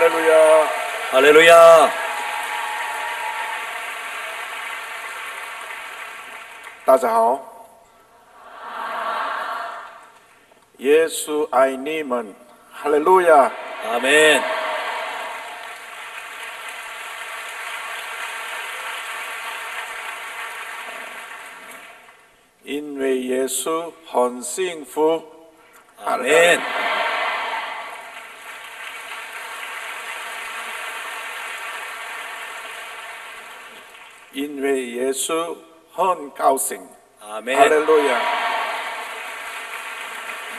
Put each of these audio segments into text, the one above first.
할렐루야. 할렐루야. 大家好，耶稣爱你们，哈利路亚。 아멘. 因为耶稣很幸福， 아멘. 因为耶稣很高兴， 아멘. 할렐루야.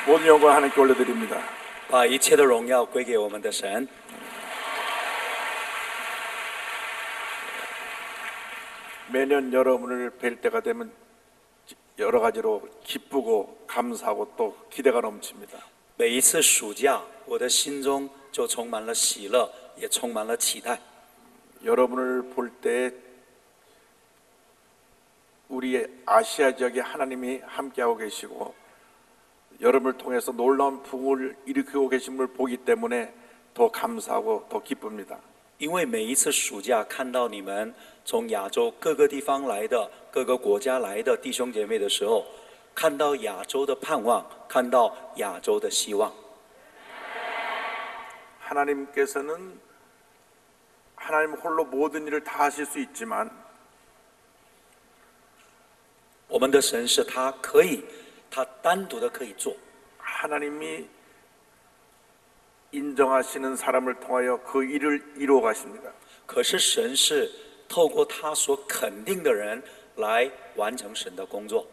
모든 영광 하나님께 올려드립니다. 把一切的荣耀归给我们的神。 매년 여러분을 뵐 때가 되면 여러 가지로 기쁘고 감사하고 또 기대가 넘칩니다. 每一次暑假，我的心中就充满了喜乐，也充满了期待。 여러분을 볼 때 우리 아시아 지역에 하나님이 함께하고 계시고 여러분을 통해서 놀라운 부흥을 일으키고 계심을 보기 때문에 더 감사하고 더 기쁩니다. 因为每一次暑假看到你们从亚洲各个地方来的、各个国家来的弟兄姐妹的时候，看到亚洲的盼望，看到亚洲的希望。 하나님께서는 하나님 홀로 모든 일을 다 하실 수 있지만 我们的神是他可以，他单独的可以做。 하나님이 인정하시는 사람을 통하여 그 일을 이루어 가십니다. 可是神是透过他所肯定的人来完成神的工作。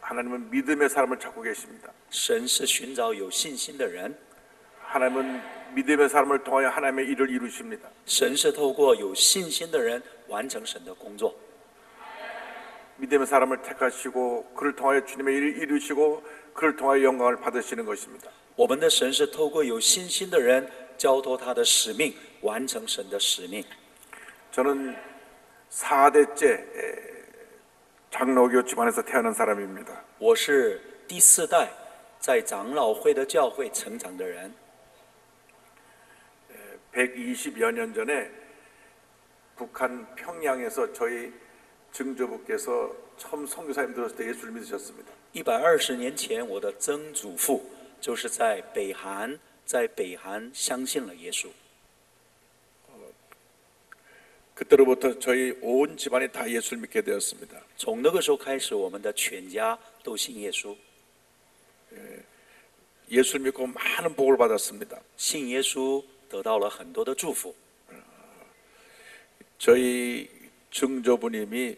하나님은 믿음의 사람을 찾고 계십니다. 神是寻找有信心的人， 하나님은 믿음의 사람을 통하여 하나님의 일을 이루십니다. 神是透过有信心的人完成神的工作。 믿음의 사람을 택하시고 그를 통하여 주님의 일을 이루시고 그를 통하여 영광을 받으시는 것입니다. 我们的神是透过有信心的人交托他的使命，完成神的使命。 저는 4대째 장로교 집안에서 태어난 사람입니다. 我是第四代在长老会的教会成长的人。 120여 년 전에 북한 평양에서 저희 증조부께서 처음 선교사님 들었을 때 예수를 믿으셨습니다. 120年前，我的曾祖父就是在北韩相信了耶稣。 그때로부터 저희 온 집안이 다 예수를 믿게 되었습니다. 从那个时候开始，我们的全家都信耶稣。 예수를 믿고 많은 복을 받았습니다. 信耶稣得到了很多的祝福。 저희 증조부님이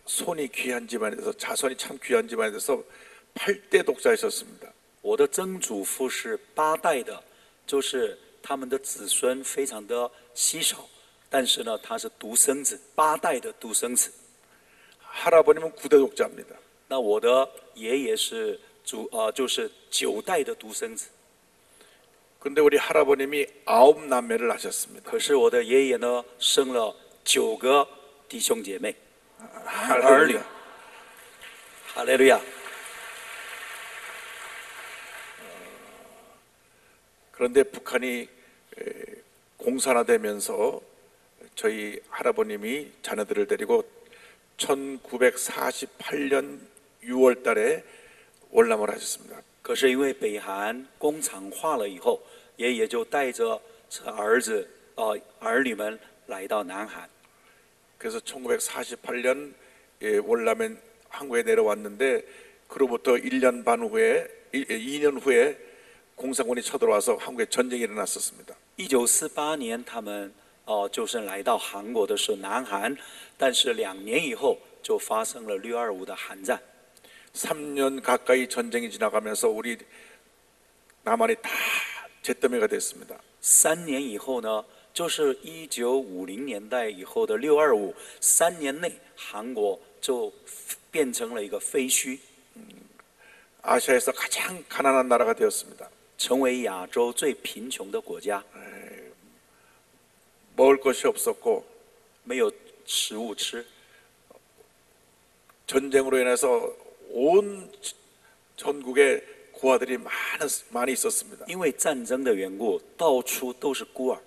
손이 귀한 집안에서 자손이 참 귀한 집안에서 8대 독자이셨습니다. 我的曾祖父是8代的，就是他们的子孙非常的稀少，但是呢，他是独生子，8代的独生子。 할아버님은 9대 독자입니다. 那我的爷爷是就是9代的独生子。 근데 우리 할아버님이 9남매를 낳으셨습니다. 可是我的爷爷呢，生了9个弟兄姐妹，儿女。哈利路亚。 그런데 북한이 공산화되면서 저희 할아버님이 자녀들을 데리고 1948년 6월 달에 월남을 하셨습니다. 可是因为北韩工厂化了以后，爷爷就带着儿女们来到南韩。 그래서 1948년 월남에 한국에 내려왔는데 그로부터 1년 반 후에 2년 후에 공산군이 쳐들어와서 한국에 전쟁이 일어났었습니다. 1948年他们就是来到韩国的是南韩，但是2年以后就发生了6.25的韩战。 3년 가까이 전쟁이 지나가면서 우리 남한이 다 잿더미가 됐습니다. 3年以后呢，就是1950年代以后的6.25，3年内韩国就变成了一个废墟， 아시아에서 가장 가난한 나라가 되었습니다. 成为亚洲最贫穷的国家， 먹을 것이 없었고 没有食物吃。 전쟁으로 인해서 온 전국에 부하들이 많이 있었습니다. 因为战争的缘故，到处都是孤儿。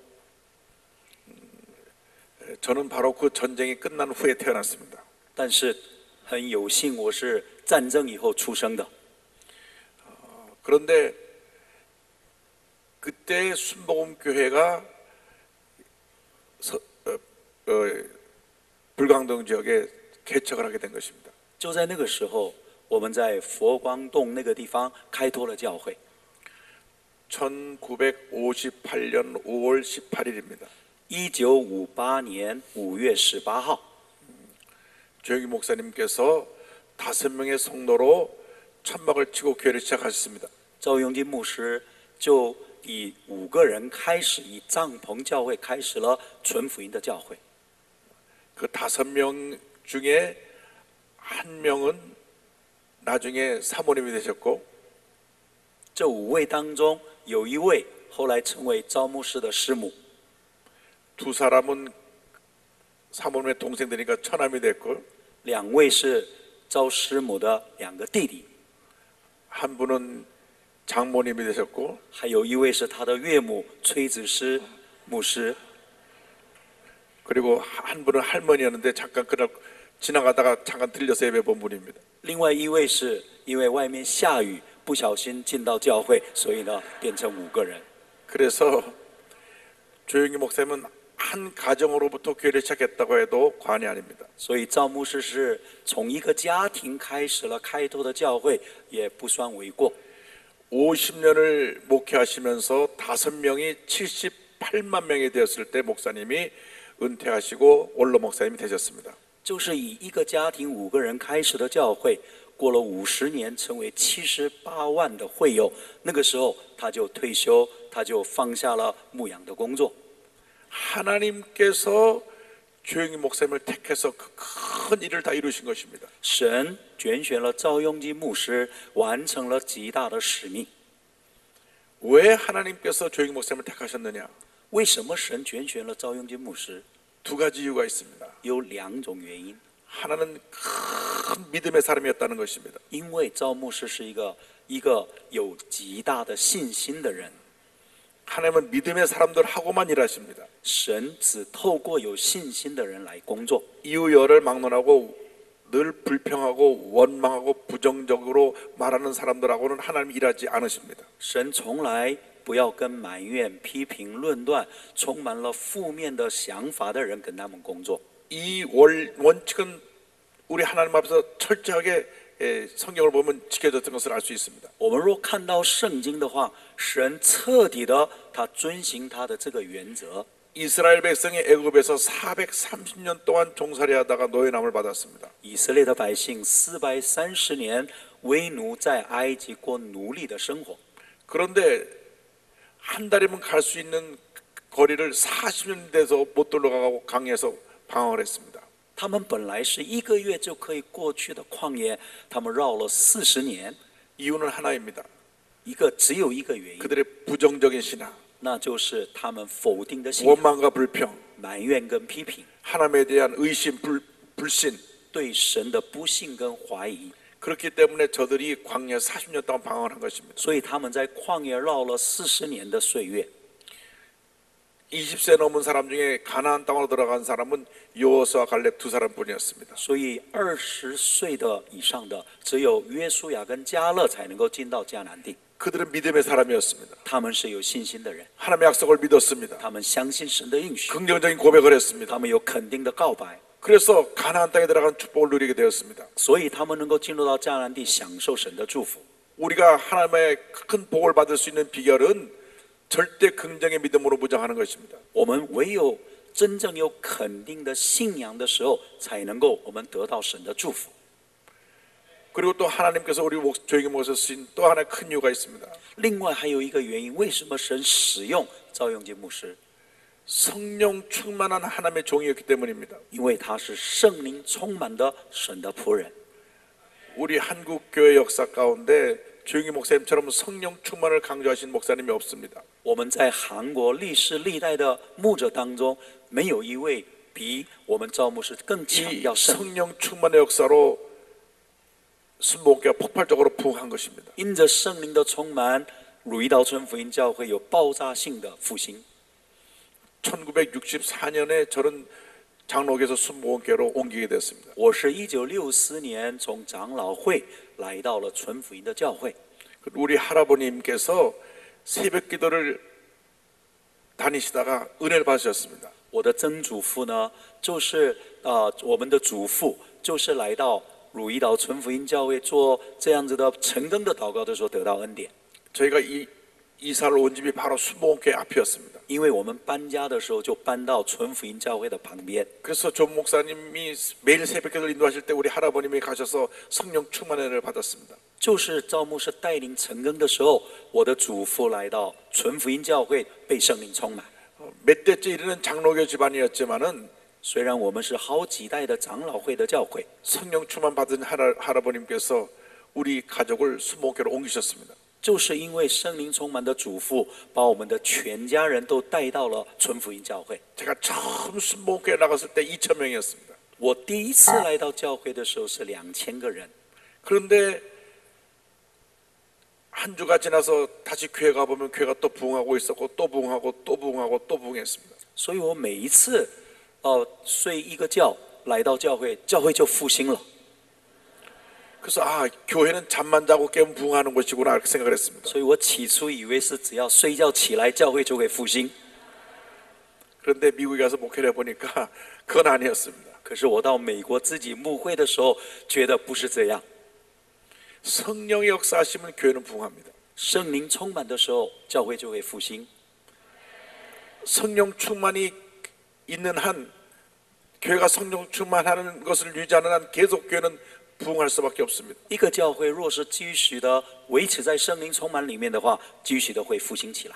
저는 바로 그 전쟁이 끝난 후에 태어났습니다. 但是很有幸，我是战争以后出生的。 그런데 그때 순복음교회가 불광동 지역에 개척을 하게 된 것입니다. 就在那个时候，我们在佛光洞那个地方开拓了教会。 1958년 5월 18일입니다. 1958年5月18号， 조영기 목사님께서 5명의 성도로 천막을 치고 교회를 시작하셨습니다. 赵永金牧师就以5个人开始，以帐篷教会开始了纯福音的教会。 그 5명 중에 한 명은 나중에 사모님이 되셨고 这5位当中，有一位后来成为赵牧师的师母， 두 사람은 사모님의 동생들이니까 처남이 됐고 2位是赵师母的2个弟弟， 한 분은 장모님이 되셨고 还有一位是他的岳母崔子师牧师， 그리고 한 분은 할머니였는데 잠깐 그날 지나가다가 잠깐 들려서 예배 본 분입니다. 另外一位是因为外面下雨，不小心进到教会，所以呢变成5个人。 그래서 조영기 목사님은 한 가정으로부터 교회를 시작했다고 해도 과언이 아닙니다. 所以赵牧师是从一个家庭开始了开拓的教会，也不算为过。 50년을 목회하시면서 5명이 78만 명이 되었을 때 목사님이 은퇴하시고 원로 목사님이 되셨습니다. 就是以一个家庭5个人开始的教会，过了50年，成为78万的会友。那个时候他就退休，他就放下了牧养的工作。 하나님께서 조영기 목사님을 택해서 그 큰 일을 다 이루신 것입니다. 神拣选了赵永基牧师，完成了极大的使命。 왜 하나님께서 조영기 목사님을 택하셨느냐? 为什么神拣选了赵永基牧师？ 두 가지 이유가 있습니다. 有2种原因。 하나는 큰 믿음의 사람이었다는 것입니다. 因为赵牧师是一个有极大的信心的人， 하나님은 믿음의 사람들하고만 일하십니다. 神只透过有信心的人来工作。 이유열을 막론하고 늘 불평하고 원망하고 부정적으로 말하는 사람들하고는 하나님 일하지 않으십니다. 神从来不要跟埋怨、批评、论断、充满了负面的想法的人跟他们工作。 이 원칙은 우리 하나님 앞에서 철저하게 성경을 보면 지켜졌던 것을 알 수 있습니다. 我们若看到圣经的话，神彻底的他遵行他的这个原则。 이스라엘 백성이 애굽에서 430년 동안 종살이하다가 노예남을 받았습니다. 以色列的百姓430年为奴在埃及过奴隶的生活， 그런데 한 달이면 갈 수 있는 거리를 40년 돼서 못 돌아가고 강에서 방황을 했습니다. 他们本来是1个月就可以过去的旷野，他们绕了40年。 이유는 하나입니다. 只有一个原因， 그들의 부정적인 신앙, 那就是他们否定的信仰、 원망과 불평, 埋怨跟批评， 하나님에 대한 의심, 불신. 对神的不信跟怀疑。 그렇기 때문에 저들이 광야 40년 동안 방황을 한 것입니다. 所以他们在旷野绕了40年的岁月。 20세 넘은 사람 중에 가나안 땅으로 들어간 사람은 여호수아 갈렙 두 사람뿐이었습니다. 所以20岁的以上的，只有约书亚跟迦勒才能够进到迦南地。 그들은 믿음의 사람이었습니다. 他们是有信心的人， 하나님의 약속을 믿었습니다. 他们相信神的应许， 긍정적인 고백을 했습니다. 他们有肯定的告白， 그래서 가나안 땅에 들어간 축복을 누리게 되었습니다. 所以他们能够进入到迦南地，享受神的祝福。 우리가 하나님의 큰 복을 받을 수 있는 비결은 절대 긍정의 믿음으로 무장하는 것입니다. 我们唯有真正有肯定的信仰的时候，才能够我们得到神的祝福。 그리고 또 하나님께서 우리 조용히 모셔 쓰신 또 하나의 큰 이유가 있습니다. 另外还有一个原因，为什么神使用赵永基牧师？ 성령 충만한 하나님의 종이었기 때문입니다. 因为他是圣灵充满的神的仆人。 우리 한국 교회 역사 가운데 조용히 목사님처럼 성령 충만을 강조하신 목사님이 없습니다. 我们在韩国历世历代的牧者当中，没有一位比我们赵牧师更强 이 调圣灵。 성령 충만의 역사로 순복음교회가 폭발적으로 부흥한 것입니다. 因着圣灵的充满，鲁伊岛村福音教会有爆炸性的复兴。 1964년에 저는 장로교에서 순복음교회로 옮기게 됐습니다. 我是1964年从长老会来到了纯福音的教会。 우리 할아버님께서 새벽 기도를 다니시다가 은혜를 받으셨습니다. 我的曾祖父呢，就是我们的祖父，就是来到鲁伊岛纯福音教会做这样子的晨更的祷告的时候得到恩典。 저희가 이사를 온 집이 바로 순복음교회 앞이었습니다. 因为我们搬家的时候就搬到纯福音教会的旁边， 그래서 존 목사님이 매일 새벽 기도를 인도하실 때 우리 할아버님이 가셔서 성령 충만의 은혜를 받았습니다. 就是赵牧师带领晨更的时候，我的祖父来到纯福音教会，被圣灵充满。 몇 대째 이르는 장로교 집안이었지만은 虽然我们是好几代的长老会的教会， 성령 충만 받은 할아버님께서 우리 가족을 순복음교회로 옮기셨습니다. 就是因为圣灵充满的祖父，把我们的全家人都带到了纯福音教会。 제가 처음 순복음교회 나갔을 때 2,000명이었습니다. 我第一次来到教会的时候是2000个人， 그런데 한 주가 지나서 다시 교회 가보면 교회가 또 부흥하고 있었고 또 부흥하고 또 부흥하고 또 부흥했습니다. 所以我每一次睡一个觉来到教会，教会就复兴了。 그래서 교회는 잠만 자고 깨면 부흥하는 것이구나 이렇게 생각을 했습니다. 所以我起初以为是只要睡觉起来，教会就会复兴。 그런데 미국에 가서 목회를 해보니까 그건 아니었습니다. 可是我到美国自己牧会的时候，觉得不是这样。 성령의 역사하시면 교회는 부흥합니다. 圣灵充满的时候，教会就会复兴。 성령 충만이 있는 한 교회가 성령 충만하는 것을 유지하는 한 계속 교회는 부흥할 수밖에 없습니다. 一个教会若是继续的维持在圣灵充满里面的话，继续的会复兴起来。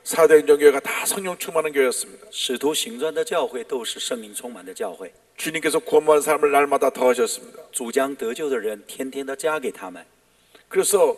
사도행전교회가 다 성령 충만한 교회였습니다. 使徒行传的教会都是圣灵充满的教会， 주님께서 구원받은 사람을 날마다 더하셨습니다. 主将得救的人天天的加给他们。 그래서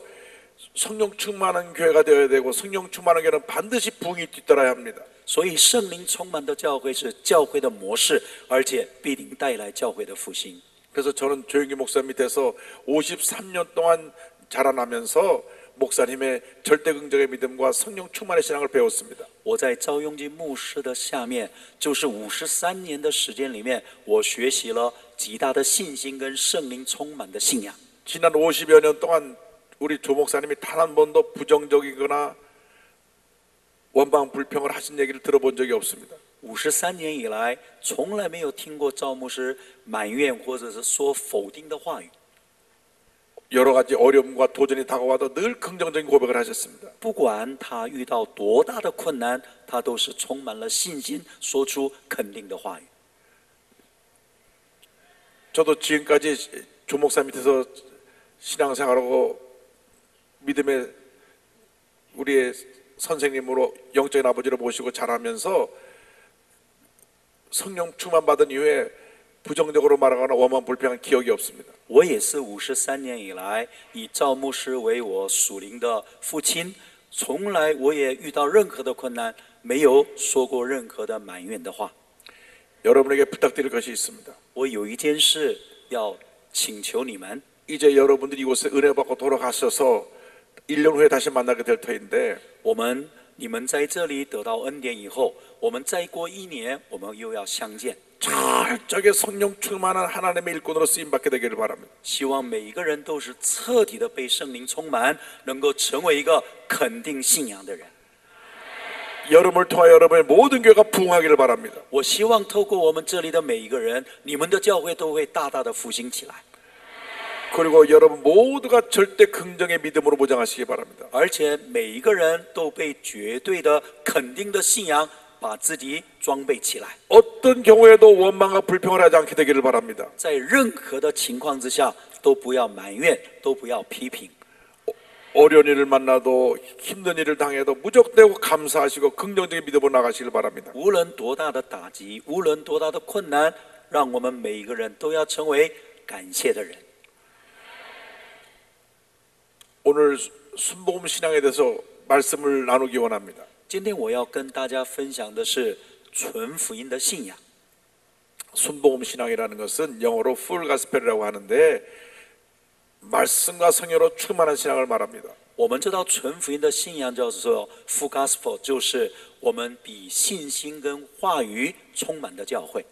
성령 충만한 교회가 되어야 되고 성령 충만한 교회는 반드시 부흥이 뒤따라야 합니다. 所以圣灵充满的教会是教会的模式，而且必定带来教会的复兴。 그래서 저는 조영기 목사 밑에서 53년 동안 자라나면서 목사님의 절대 긍정의 믿음과 성령 충만의 신앙을 배웠습니다. 我在赵永基牧师的下面，就是53年的时间里面，我学习了极大的信心跟圣灵充满的信仰。 지난 50여 년 동안 우리 조 목사님이 단 한 번도 부정적이거나 원방 불평을 하신 얘기를 들어본 적이 없습니다. 53年以来，从来没有听过赵牧师埋怨或者是说否定的话语。 여러 가지 어려움과 도전이 다가와도 늘 긍정적인 고백을 하셨습니다. 不管他遇到多大的困难，他都是充满了信心，说出肯定的话语。 저도 지금까지 조 목사 밑에서 신앙생활하고 믿음의 우리의 선생님으로 영적인 아버지를 모시고 자라면서 성령 충만 받은 이후에 부정적으로 말하거나 원망 불평한 기억이 없습니다. 我也是53年以来以赵牧师为我属灵的父亲，从来我也遇到任何的困难，没有说过任何的埋怨的话。 여러분에게 부탁드릴 것이 있습니다. 我有一件事要请求你们， 이제 여러분들이 이곳에 은혜 받고 돌아가셔서 1년 후에 다시 만나게 될 터인데 你们在这里得到恩典以后，我们再过1年，我们又要相见。 철저하게 성령 충만한 하나님의 일꾼으로 쓰임 받게 되기를 바랍니다. 希望每一个人都是彻底的被圣灵充满，能够成为一个肯定信仰的人。 여러분을 통하여 여러분의 모든 교회가 부흥하기를 바랍니다. 我希望透过我们这里的每一个人，你们的教会都会大大的复兴起来。 그리고 여러분 모두가 절대 긍정의 믿음으로 보장하시기 바랍니다. 而且每一个人都被绝对的肯定的信仰把自己装备起来。 어떤 경우에도 원망과 불평을 하지 않게 되기를 바랍니다. 在任何的情况之下，都不要埋怨，都不要批评。 어려운 일을 만나도 힘든 일을 당해도 무적되고 감사하시고 긍정적인 믿음으로 나가시길 바랍니다. 无论多大的打击，无论多大的困难，让我们每一个人都要成为感谢的人。 오늘 순복음 신앙에 대해서 말씀을 나누기 원합니다. 今天我要跟大家分享的是纯福音的信仰。 순복음 신앙이라는 것은 영어로 full gospel이라고 하는데 말씀과 성령으로 충만한 신앙을 말합니다. 我们知道纯福音的信仰叫做 full gospel， 就是我们比信心跟话语充满的教会。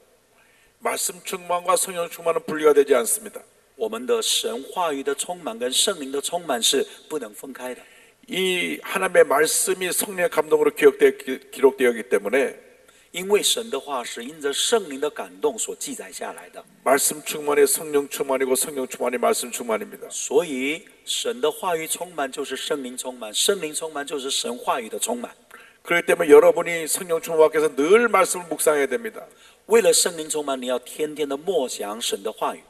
말씀 충만과 성령 충만은 분리가 되지 않습니다. 我们的神话语的充满跟圣灵的充满是不能分开的。 이 하나님의 말씀이 성령의 감동으로 기록되어 있기 때문에 因为神的话是因着圣灵的感动所记载下来的， 말씀 충만이 성령 충만이고 성령 충만이 말씀 충만입니다. 所以神的话语充满就是圣灵充满，圣灵充满就是神话语的充满。 그렇기 때문에 여러분이 성령 충만 밖에서 늘 말씀을 묵상해야 됩니다. 为了圣灵充满，你要天天的默想神的话语。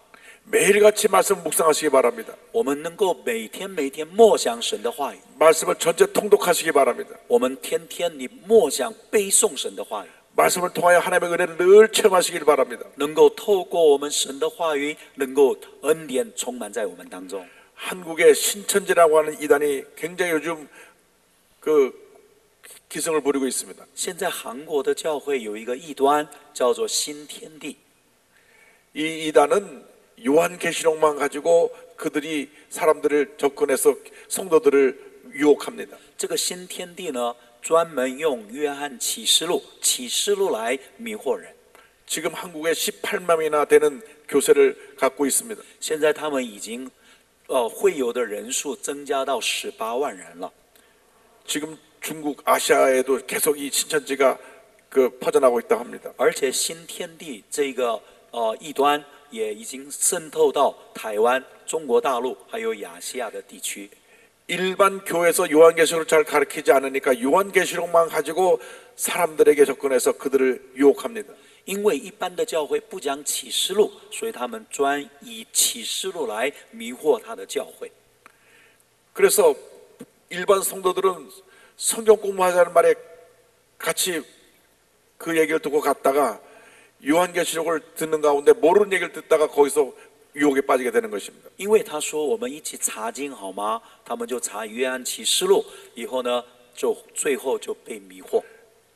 매일같이 말씀을 묵상하시기 바랍니다. 我们能够每天默想神的话语， 말씀을 전체 통독하시기 바랍니다. 我们天天你默想背诵神的话语， 말씀을 통하여 하나님의 은혜를 늘 체험하시길 바랍니다. 能够透过我们神的话语，能够恩典充满在我们当中。 한국의 신천지라고 하는 이단이 굉장히 요즘 기승을 부리고 있습니다. 现在韩国的教会有一个异端，叫做新天地。 이 이단은 요한계시록만 가지고 그들이 사람들을 접근해서 성도들을 유혹합니다. 这个新天地呢，专门用约翰启示录来迷惑人。 지금 한국에 18만이나 되는 교세를 갖고 있습니다. 现在他们已经会友的人数增加到18万人了。 지금 중국 아시아에도 계속 이 신천지가 퍼져나가고 있다고 합니다. 而且新天地这个异端也已经渗透到台湾、中国大陆还有亚细亚的地区。 일반 교회에서 요한계시록을 잘 가르치지 않으니까 요한계시록만 가지고 사람들에게 접근해서 그들을 유혹합니다. 因为一般的教会不讲启示录，所以他们专以启示录来迷惑他的教会。 그래서 일반 성도들은 성경 공부하자는 말에 같이 그 얘기를 듣고 갔다가 요한계시록을 듣는 가운데 모르는 얘기를 듣다가 거기서 유혹에 빠지게 되는 것입니다. 因为他说我们一起查经好吗？他们就查约翰启示录，以后呢，就最后就被迷惑。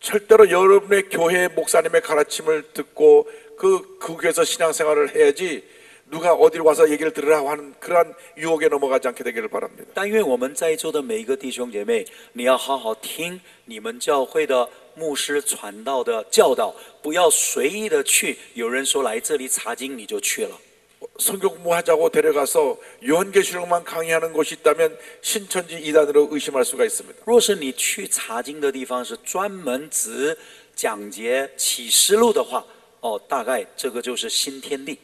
절대로 여러분의 교회 목사님의 가르침을 듣고 그 교회에서 신앙생활을 해야지 누가 어디로 와서 얘기를 들으라고 하는 그러한 유혹에 넘어가지 않게 되기를 바랍니다. 但愿我们在座的每一个弟兄姐妹，你要好好听你们教会的牧师传道的教导，不要随意的去。有人说来这里查经，你就去了。 성경 공부하자고 데려가서 요한계시록만 강의하는 곳이 있다면 신천지 이단으로 의심할 수가 있습니다. 若是你去查经的地方是专门只讲解启示录的话，大概这个就是新天地。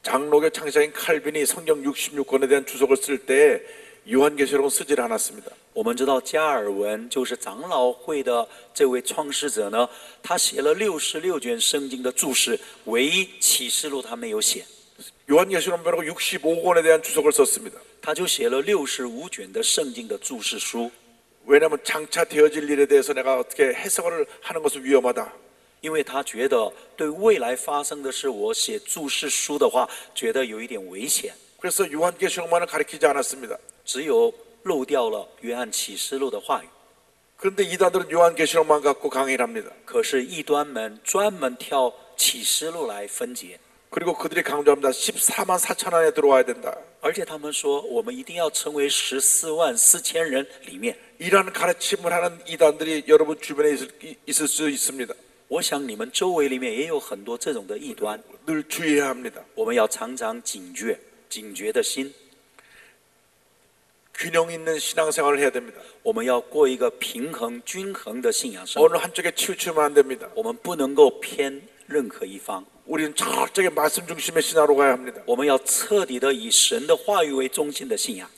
장로교 창시자인 칼빈이 성경 66권에 대한 주석을 쓸 때 요한계시록은 쓰질 않았습니다. 我们知道加尔文就是长老会的这位创始者呢，他写了66卷圣经的注释，唯一启示录他没有写， 요한계시록 말고 65권에 대한 주석을 썼습니다. 他就写了65卷的圣经的注释书。 왜냐하면 장차 되어질 일에 대해서 내가 어떻게 해석을 하는 것은 위험하다. 因为他觉得对未来发生的事，我写注释书的话，觉得有一点危险， 그래서 요한계시록만은 가르치지 않았습니다. 只有漏掉了约翰启示录的话语。 그런데 이단들은 요한계시록만 갖고 강의를 합니다. 可是异端们专门挑启示录来分解， 그리고 그들이 강조합니다. 14만 4천 안에 들어와야 된다. 而且他们说我们一定要成为14万4千人里面。 이러한 가르침을 하는 이단들이 여러분 주변에 있을 수 있습니다. 我想你们周围里面也有很多这种的异端， 늘 주의해야 합니다. 我们要常常警觉的心， 균형 있는 신앙생활을 해야 됩니다. 我们要过一个平衡均衡的信仰生活， 어느 한쪽에 치우치면 안 됩니다. 我们不能够偏任何一方， 우리는 철저하게 말씀 중심의 신앙으로 가야 합니다. 我们要彻底的以神的话语为中心的信仰。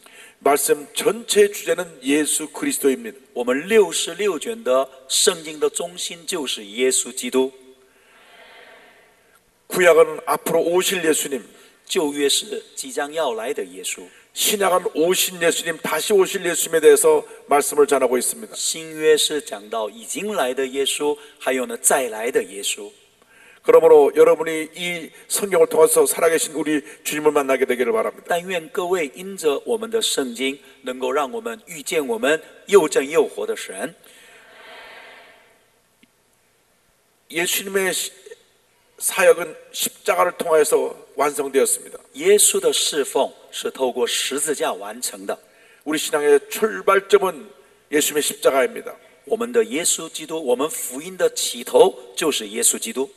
말씀 전체의 주제는 예수 그리스도입니다. 我们66卷的圣经的中心就是耶稣基督， 구약은 앞으로 오실 예수님, 旧约是即将要来的耶稣， 신약은 오신 예수님, 다시 오실 예수님에 대해서 말씀을 전하고 있습니다. 新约是讲到已经来的耶稣，还有呢再来的耶稣。 그러므로 여러분이 이 성경을 통해서 살아계신 우리 주님을 만나게 되기를 바랍니다. 但愿各位因着我们的圣经，能够让我们遇见我们又真又活的神。 예수님의 사역은 십자가를 통해서 완성되었습니다. 耶稣的侍奉是透过十字架完成的。 우리 신앙의 출발점은 예수님의 십자가입니다. 我们的耶稣基督，我们福音的起头就是耶稣基督。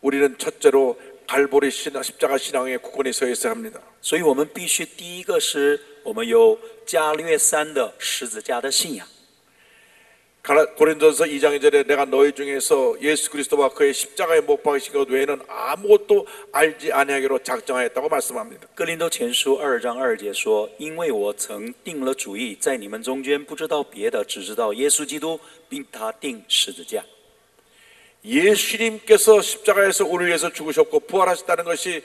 우리는 첫째로 갈보리 십자가 신앙의 구권에 서 있어야 합니다. 所以我们必须第一个是我们有加略山的十字架的信仰。 고린도전서 2장 2절에 내가 너희 중에서 예수 그리스도와 그의 십자가에 못 박이신 것 외에는 아무것도 알지 아니하기로 작정하였다고 말씀합니다. 哥林多前书2章2节说：“因为我曾定了主意，在你们中间不知道别的，只知道耶稣基督，并他定十字架。” 예수님께서 십자가에서 우리 위해서 죽으셨고 부활하셨다는 것이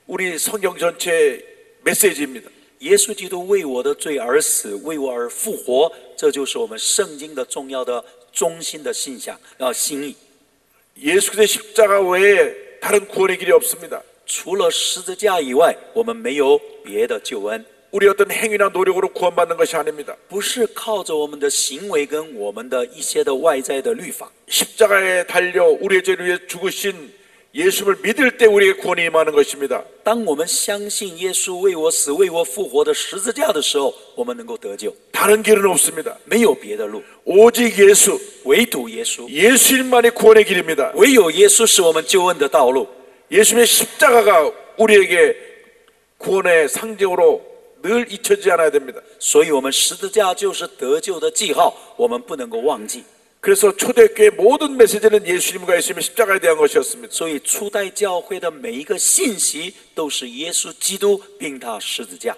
우리 성경 전체의 메시지입니다. 耶稣基督为我的罪而死，为我而复活，这就是我们圣经的重要的中心的信仰心意。 예수 그리스도의 십자가 외에 다른 구원의 길이 없습니다. 除了十字架以外，我们没有别的救恩。 우리 어떤 행위나 노력으로 구원받는 것이 아닙니다. 不是靠着我们的行为跟我们的一些的外在的律法。 십자가에 달려 우리의 죄를 위해 죽으신 예수를 믿을 때 우리에게 구원이 임하는 것입니다. 当我们相信耶稣为我死、为我复活的十字架的时候，我们能够得救， 다른 길은 없습니다. 没有别的路， 오직 예수, 唯独耶稣， 예수님만이 구원의 길입니다. 唯有耶稣是我们救恩的道路。 예수님의 십자가가 우리에게 구원의 상징으로 늘 잊혀지지 않아야 됩니다. 所以，我们十字架就是得救的记号，我们不能够忘记。 그래서 초대교회 모든 메시지는 예수님과 예수님의 십자가에 대한 것이었습니다. 所以，初代教会的每一个信息都是耶稣基督并他十字架。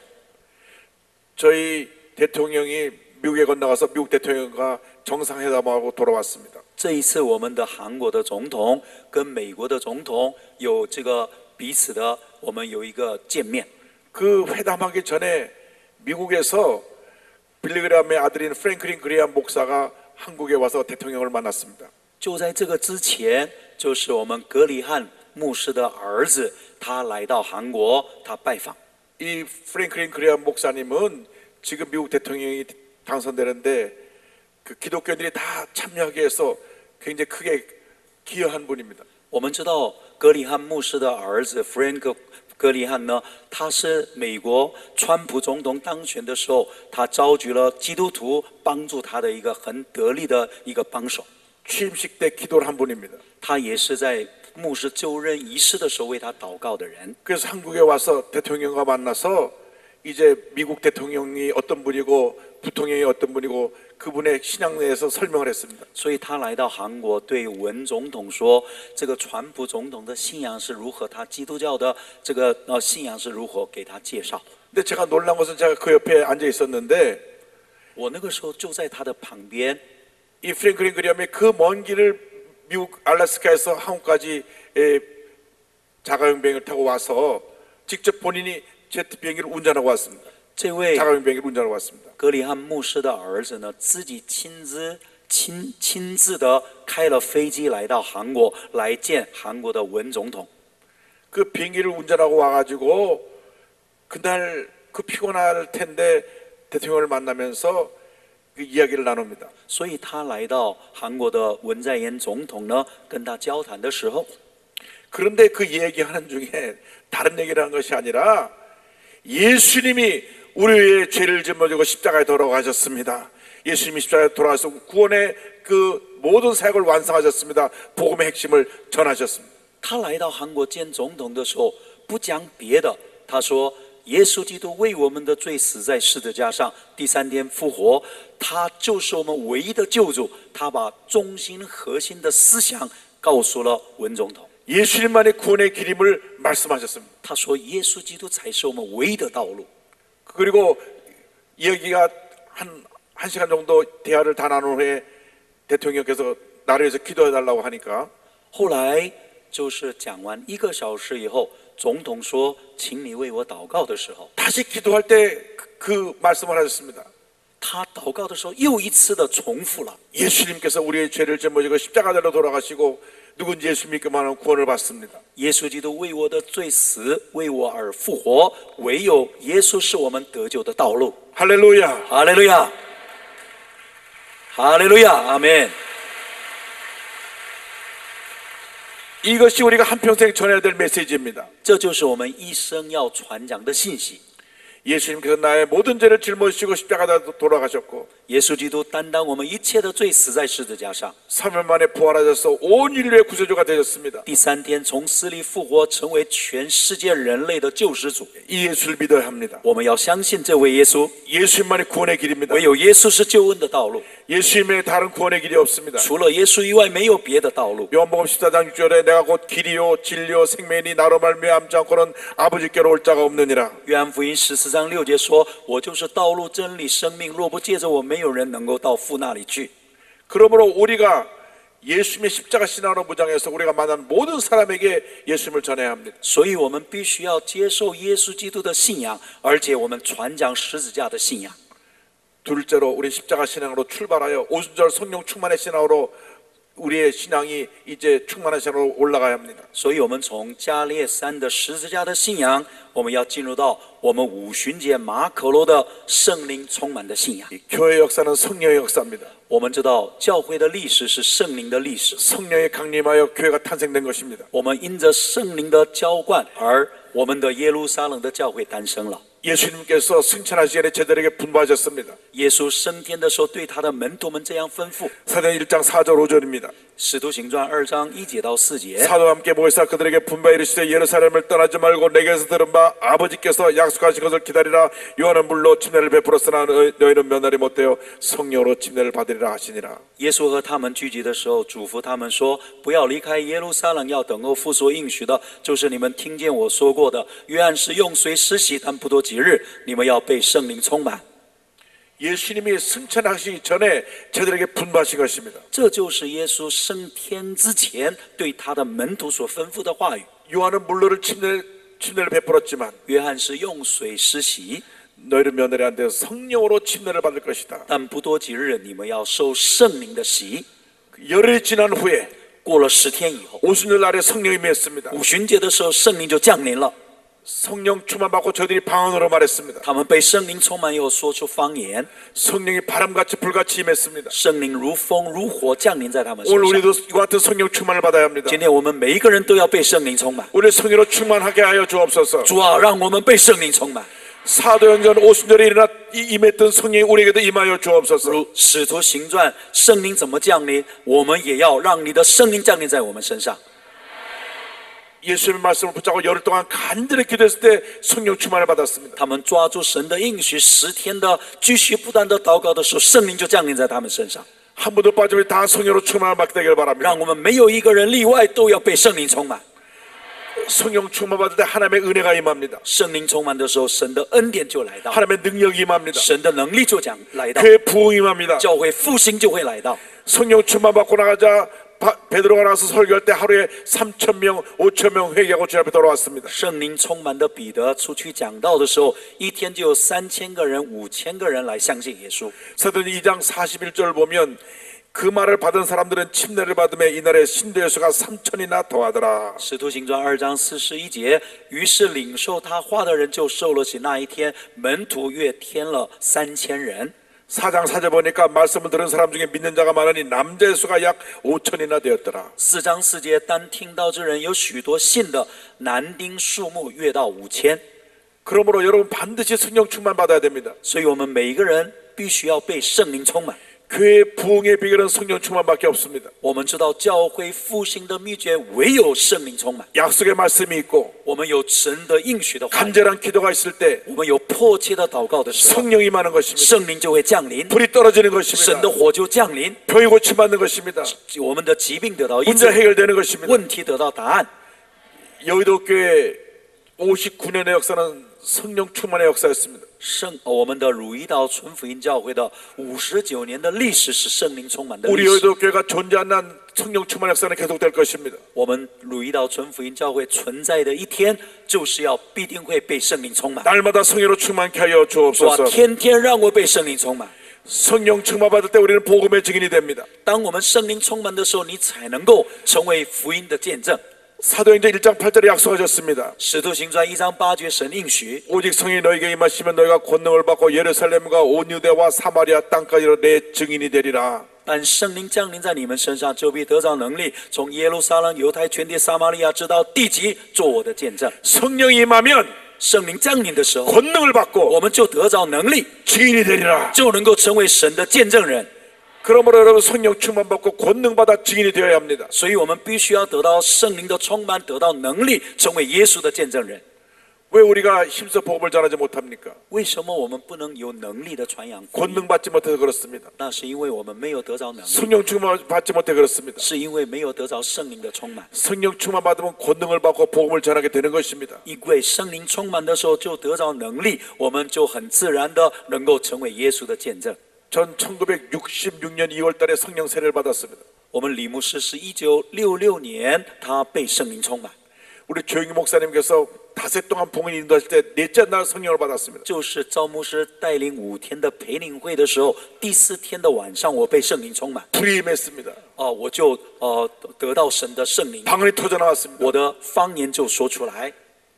저희 대통령이 미국에 건너가서 미국 대통령과 정상회담하고 돌아왔습니다. 这一次，我们的韩国的总统跟美国的总统有这个彼此的，我们有一个见面。 그 회담하기 전에 미국에서 빌리그람의 아들인 프랭클린 그레이엄 목사가 한국에 와서 대통령을 만났습니다. 就在这个之前，就是我们格里汉牧师的儿子，他来到韩国，他拜访。 이 프랭클린 그레이엄 목사님은 지금 미국 대통령이 당선되는데 그 기독교인들이 다 참여하게 해서 굉장히 크게 기여한 분입니다. 我们知道格里汉牧师的儿子 Frank 格里汉呢，他是美国川普总统当选的时候，他召集了基督徒帮助他的一个很得力的一个帮手。 취임식 때 기도를 한 분입니다. 他也是在牧师就任仪式的时候为他祷告的人。 그래서 한국에 와서 대통령과 만나서 이제 미국 대통령이 어떤 분이고 부통령이 어떤 분이고 그분의 신앙 내에서 설명을 했습니다. 所以他来到韩国，对文总统说：“这个川普总统的信仰是如何？他基督教的这个信仰是如何？”给他介绍。 근데 제가 놀란 것은 제가 그 옆에 앉아 있었는데 我那个时候就在他的旁边。 이 프랭클린 그리엄이 그 먼 길을 미국 알래스카에서 한국까지 자가용 비행을 타고 와서 직접 본인이 제트 비행기를 운전하고 왔습니다. 这位 자가용 비행기를 운전하고 왔습니다. 格里汉牧师的儿子呢，自己亲自的开了飞机来到韩国，来见韩国的文总统。 그 비행기를 운전하고 와가지고 그날 그 피곤할 텐데 대통령을 만나면서 그 이야기를 나눕니다. 所以他来到韩国的文在寅总统呢，跟他交谈的时候， 그런데 그 얘기하는 중에 다른 얘기를 하는 것이 아니라 예수님이 우리의 죄를 짊어지고 십자가에 돌아가셨습니다. 예수님이 십자가에 돌아가서 구원의 그 모든 사역을 완성하셨습니다. 복음의 핵심을 전하셨습니다. 他来到韩国见总统的时候，不讲别的，他说：“耶稣基督为我们的罪死在十字架上，第三天复活，他就是我们唯一的救主。”他把中心核心的思想告诉了文总统。 예수님만의 구원의 길임을 말씀하셨습니다. 他说：“耶稣基督才是我们唯一的道路。” 그리고 이야기가 한 시간 정도 대화를 다 나눈 후에 대통령께서 나를 위해서 기도해달라고 하니까 后来就是讲完1个小时以后，总统说：“请你为我祷告的时候， 다시 기도할 때 그 말씀을 하셨습니다. 他祷告的时候又一次的重复了。 예수님께서 우리의 죄를 짊어지고 십자가대로 돌아가시고 누군지 예수 믿기만 하면 구원을 받습니다. 耶稣基督为我的罪死，为我而复活，唯有耶稣是我们得救的道路。 할렐루야. 哈利路亚，哈利路亚，阿门。 이것이 우리가 한평생 전해야 될 메시지입니다. 这就是我们一生要传讲的信息。 예수님께서 나의 모든 죄를 짊어지시고 십자가에 돌아가셨고 耶稣基督担当我们一切的罪，死在十字架上。 3일 만에 부활하셔서 온 인류의 구세주가 되셨습니다. 第三天从死里复活，成为全世界人类的救世主。 이 예수를 믿어야 합니다. 我们要相信这位耶稣， 예수님만이 구원의 길입니다. 唯有耶稣是救恩的道路， 예수님의 다른 구원의 길이 없습니다. 除了耶稣以外，没有别的道路。 요한복음 14장 6절에 내가 곧 길이요 진리요 생명이니 나로 말미암지 않고는 아버지께로 올 자가 없느니라. 约翰福音14章6节说：“我就是道路、真理、生命，若不借着我，没有人能够到父那里去。” 그러므로 우리가 예수님의 십자가 신앙으로 무장해서 우리가 만난 모든 사람에게 예수님을 전해야 합니다. 所以我们必须要接受耶稣基督的信仰，而且我们传讲十字架的信仰。 둘째로 우리 십자가 신앙으로 출발하여 오순절 성령 충만의 신앙으로 우리의 신앙이 이제 충만한 신앙으로 올라가야 합니다. 所以我们从加列山的十字架的信仰，我们要进入到我们五旬节马可罗的圣灵充满的信仰。 이 교회 역사는 성령의 역사입니다. 我们知道教会的历史是圣灵的历史， 성령이 강림하여 교회가 탄생된 것입니다. 我们因着圣灵的浇灌，而我们的耶路撒冷的教会诞生了。 예수님께서 승천하시기 전에 제자들에게 분부하셨습니다. 耶稣升天的时候，对他的门徒们这样吩咐： 사도행 1장 4절 5절입니다. 使徒行传2章1节到4节。 사도와 함께 모이사 그들에게 분부하여 이르시되 예루살렘을 떠나지 말고 내게서 들은 바 아버지께서 약속하신 것을 기다리라. 요한은 물로 침례를 베풀었으나 너희는 면하리 못하여 성령으로 침례를 받으리라 하시니라. 耶稣和他们聚集的时候，嘱咐他们说：“不要离开耶路撒冷，要等候父所应许的，就是你们听见我说过的。约翰是用水施洗，但不多几日，你们要被圣灵充满。” 예수님이 승천하시기 전에 저들에게 분부하신 것입니다. 这就是耶稣升天之前对他的门徒所吩咐的话语。 요한은 물로를 침례를 베풀었지만 约翰是用水施洗， 너희는 면허리 안 되어 성령으로 침례를 받을 것이다. 但不多几日，你们要受圣灵的洗。 열흘이 지난 후에 过了10天以后， 오순절 날에 성령이 임했습니다. 五旬节的时候，圣灵就降临了。 성령 충만받고 저들이 방언으로 말했습니다. 他们被圣灵充满以后，说出方言。 성령이 바람같이 불같이 임했습니다. 圣灵如风如火降临在他们身 오늘 上。 우리도 이와 같은 성령 충만을 받아야 합니다. 今天我们每一个人都要被圣灵充满。 우리 성령으로 충만하게 하여 주옵소서. 主啊，让我们被圣灵充满。 사도행전 오순절에 임했던 성령이 우리에게도 임하여 주옵소서. 如使徒行传，圣灵怎么降临，我们也要让你的圣灵降临在我们身上。 예수님의 말씀을 붙잡고 열흘 동안 간절히 기도했을 때 성령 충만을 받았습니다. 他们抓住神的应许，10天的继续不断的祷告的时候，圣灵就降临在他们身上。 한 분도 빠짐없이 다 성령으로 충만을 받게 되길 바랍니다. 让我们没有一个人例外，都要被圣灵充满。 성령 충만 받을 때 하나님의 은혜가 임합니다. 圣灵充满的时候，神的恩典就来到， 하나님의 능력이 임합니다. 神的能力就来到， 그의 부흥이 임합니다. 教会复兴就会来到。 성령 충만 받고 나가자 베드로가 나와서 설교할 때 하루에 3,000명, 5,000명 회개하고 주 앞에 돌아왔습니다. 圣灵充满的彼得出去讲道的时候，一天就有3000个人、5000个人来相信耶稣。 사도행 2장 41절을 보면 그 말을 받은 사람들은 침례를 받음에 이날에 신도의 수가 3,000이나 더하더라. 使徒行传2章41节，于是领受他话的人就受了洗。那一天，门徒越添了3000人。 4장 4절 보니까 말씀을 들은 사람 중에 믿는 자가 많으니 남자의 수가 약 5,000이나 되었더라. 4章4节，单听到之人有许多信的，男丁数目越到5000。 그러므로 여러분 반드시 성령 충만 받아야 됩니다. 所以我们每一个人必须要被圣灵充满。 교회 부흥의 비결은 성령 충만밖에 없습니다. 我们知道教会复兴的秘诀唯有圣灵充满。 약속의 말씀이 있고 我们有神的应许的话语， 간절한 기도가 있을 때 我们有迫切的祷告的时候， 성령이 임하는 것입니다. 圣灵就会降临， 불이 떨어지는 神 것입니다. 的火就降临， 병이 고침받는 것입니다. 我们的疾病得到医 문제 治， 해결되는 것입니다. 问题得到答案。 여의도 교회 59년의 역사는 성령 충만의 역사였습니다. 我们的汝矣岛纯福音教会的59年的历史是圣灵充满的 우리 历史。 여의도 교회가 존재한 한 성령 충만 역사는 계속될 것입니다. 我们汝矣岛纯福音教会存在的一天，就是要必定会被圣灵充满。 날마다 성령으로 충만케 하여 主啊， 주옵소서. 天天让我被圣灵充满。 성령 충만 받을 때 우리는 복음의 증인이 됩니다. 当我们圣灵充满的时候，你才能够成为福音的见证。 사도행전 1장 8절에 약속하셨습니다. 使徒行传1章8节，神应许， 오직 성령이 너희에게 임하시면 너희가 권능을 받고 예루살렘과 온 유대와 사마리아 땅까지로 내 증인이 되리라. 但圣灵降临在你们身上，就必得着能力，从耶路撒冷、犹太全地、撒玛利亚直到地极，做我的见证。 성령이 임하면 圣灵降临的时候， 권능을 받고 我们就得着能力， 증인이 되리라. 就能够成为神的见证人。 그러므로 여러분 성령 충만 받고 권능 받아 증인이 되어야 합니다. 所以我们必须要得到圣灵的充满，得到能力，成为耶稣的见证人。 왜 우리가 힘써 복음을 전하지 못합니까? 为什么我们不能有能力的传扬福音？ 권능 받지 못해서 그렇습니다. 那是因为我们没有得着能力， 성령 충만 받지 못해 그렇습니다. 是因为没有得着圣灵的充满。 성령 충만 받으면 권능을 받고 복음을 전하게 되는 것입니다. 因为圣灵充满的时候，就得着能力，我们就很自然的能够成为耶稣的见证。 전 1966년 2월 달에 성령 세례를 받았습니다. 我们李牧师是1966年，他被圣灵充满， 우리 조영기 목사님께서 닷새 동안 봉헌 인도하실 때 넷째 날 성령을 받았습니다. 就是赵牧师带领5天的培灵会的时候，第4天的晚上，我被圣灵充满， 불이 임했습니다. 我就得到神的圣灵， 방언이 터져 나왔습니다. 我的方言就说出来。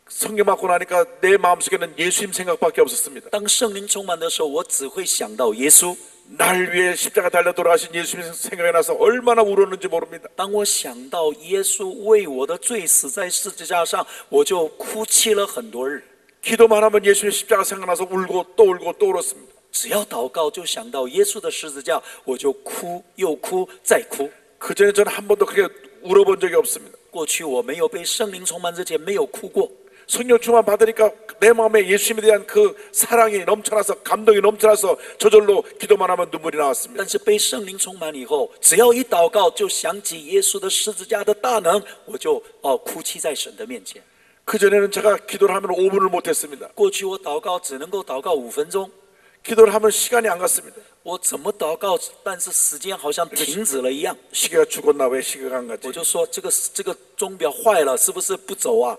성령 받고 나니까 내 마음속에는 예수님 생각밖에 없었습니다. 当圣灵充满的时候，我只会想到耶稣。 날 위해 십자가 달려 돌아가신 예수님 생각이 나서 얼마나 울었는지 모릅니다. 当我想到耶稣为我的罪死在十字架上，我就哭泣了很多日。 기도만 하면 예수님 십자가 생각나서 울고 또 울었습니다. 只要祷告，就想到耶稣的十字架，我就哭又哭再哭。 그전에 저는 한 번도 그렇게 울어본 적이 없습니다. 过去我没有被圣灵充满之前没有哭过， 성령 충만 받으니까 내 마음에 예수님에 대한 그 사랑이 넘쳐나서 감동이 넘쳐나서 저절로 기도만 하면 눈물이 나왔습니다. 但是被圣灵充满以后，只要一祷告，就想起耶稣的十字架的大能，我就哭泣在神的面前。 그전에는 제가 기도를 하면 5분을 못했습니다. 过去我祷告只能够祷告5分钟， 기도를 하면 시간이 안 갔습니다. 我怎么祷告，但是时间好像停止了一样。 시계가 죽었나 왜 시계가 안 갔지? 我就说这个钟表坏了，是不是不走啊？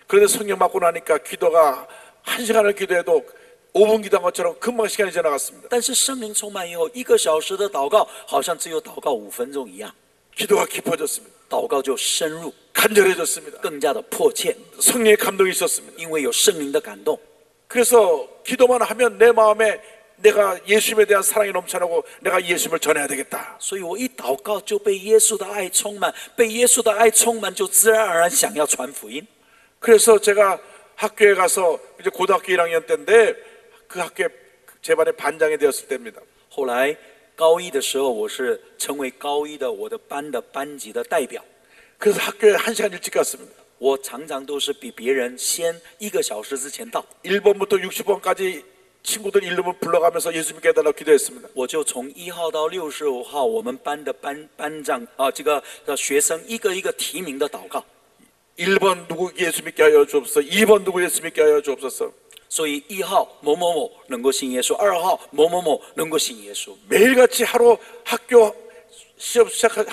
그런데 성령 받고 나니까 기도가 1시간을 기도해도 5분 기도한 것처럼 금방 시간이 지나갔습니다. 但是圣灵充满以后，1个小时的祷告好像只有祷告5分钟一样， 기도가 깊어졌습니다. 祷告就深入， 간절해졌습니다. 更加的迫切， 성령의 감동이 있었습니다. 因为有圣灵的感动。 그래서 기도만 하면 내 마음에 내가 예수님에 대한 사랑이 넘쳐나고 내가 예수님을 전해야 되겠다. 所以我一祷告就被耶稣的爱充满，被耶稣的爱充满，就自然而然想要传福音。 그래서 제가 학교에 가서 이제 고등학교 1학년 때인데 그 학교에 제 반의 반장이 되었을 때입니다. 后来高一的时候，我是成为高一的我的班的班级的代表。 그래서 학교에 1시간 일찍 갔습니다. 我常常都是比别人先1个小时之前到， 1번부터 60번까지 친구들 이름을 불러가면서 예수님께 해달라고 기도했습니다. 我就从1号到65号，我们班的班长这个学生一个一个提名的祷告。 1번 누구 예수 믿게 하여 주옵소서. 2번 누구 예수 믿게 하여 주옵소서. 所以1号某某某能够信耶稣，2号某某某能够信耶稣。 매일같이 하루 학교 시험 시작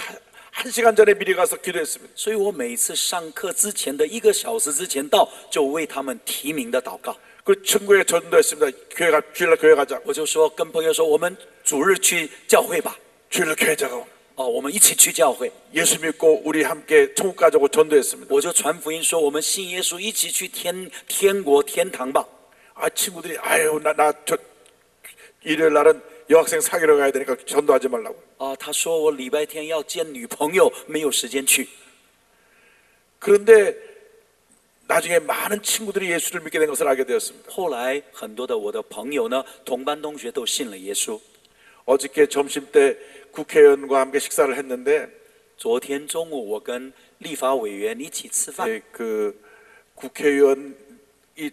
1시간 전에 미리 가서 기도했습니다. 所以我每次上课之前的1个小时之前到，就为他们提名的祷告。 그 친구에 전도했습니다. 주일날 교회 가자. 我就说跟朋友说，我们主日去教会吧。 주일날 교회 가자. 我们一起去教会。 예수 믿고 우리 함께 천국 가자고 전도했습니다. 我就传福音说，我们信耶稣，一起去天国天堂吧。 아 친구들이 아유 나 일요일 날은 여학생 사귀러 가야 되니까 전도하지 말라고. 他说我礼拜天要见女朋友，没有时间去。 그런데 나중에 많은 친구들이 예수를 믿게 된 것을 알게 되었습니다. 后来很多的我的朋友呢，同班同学都信了耶稣。 어저께 점심 때 국회의원과 함께 식사를 했는데 昨天中午我跟立法委员一起吃饭， 그 국회의원이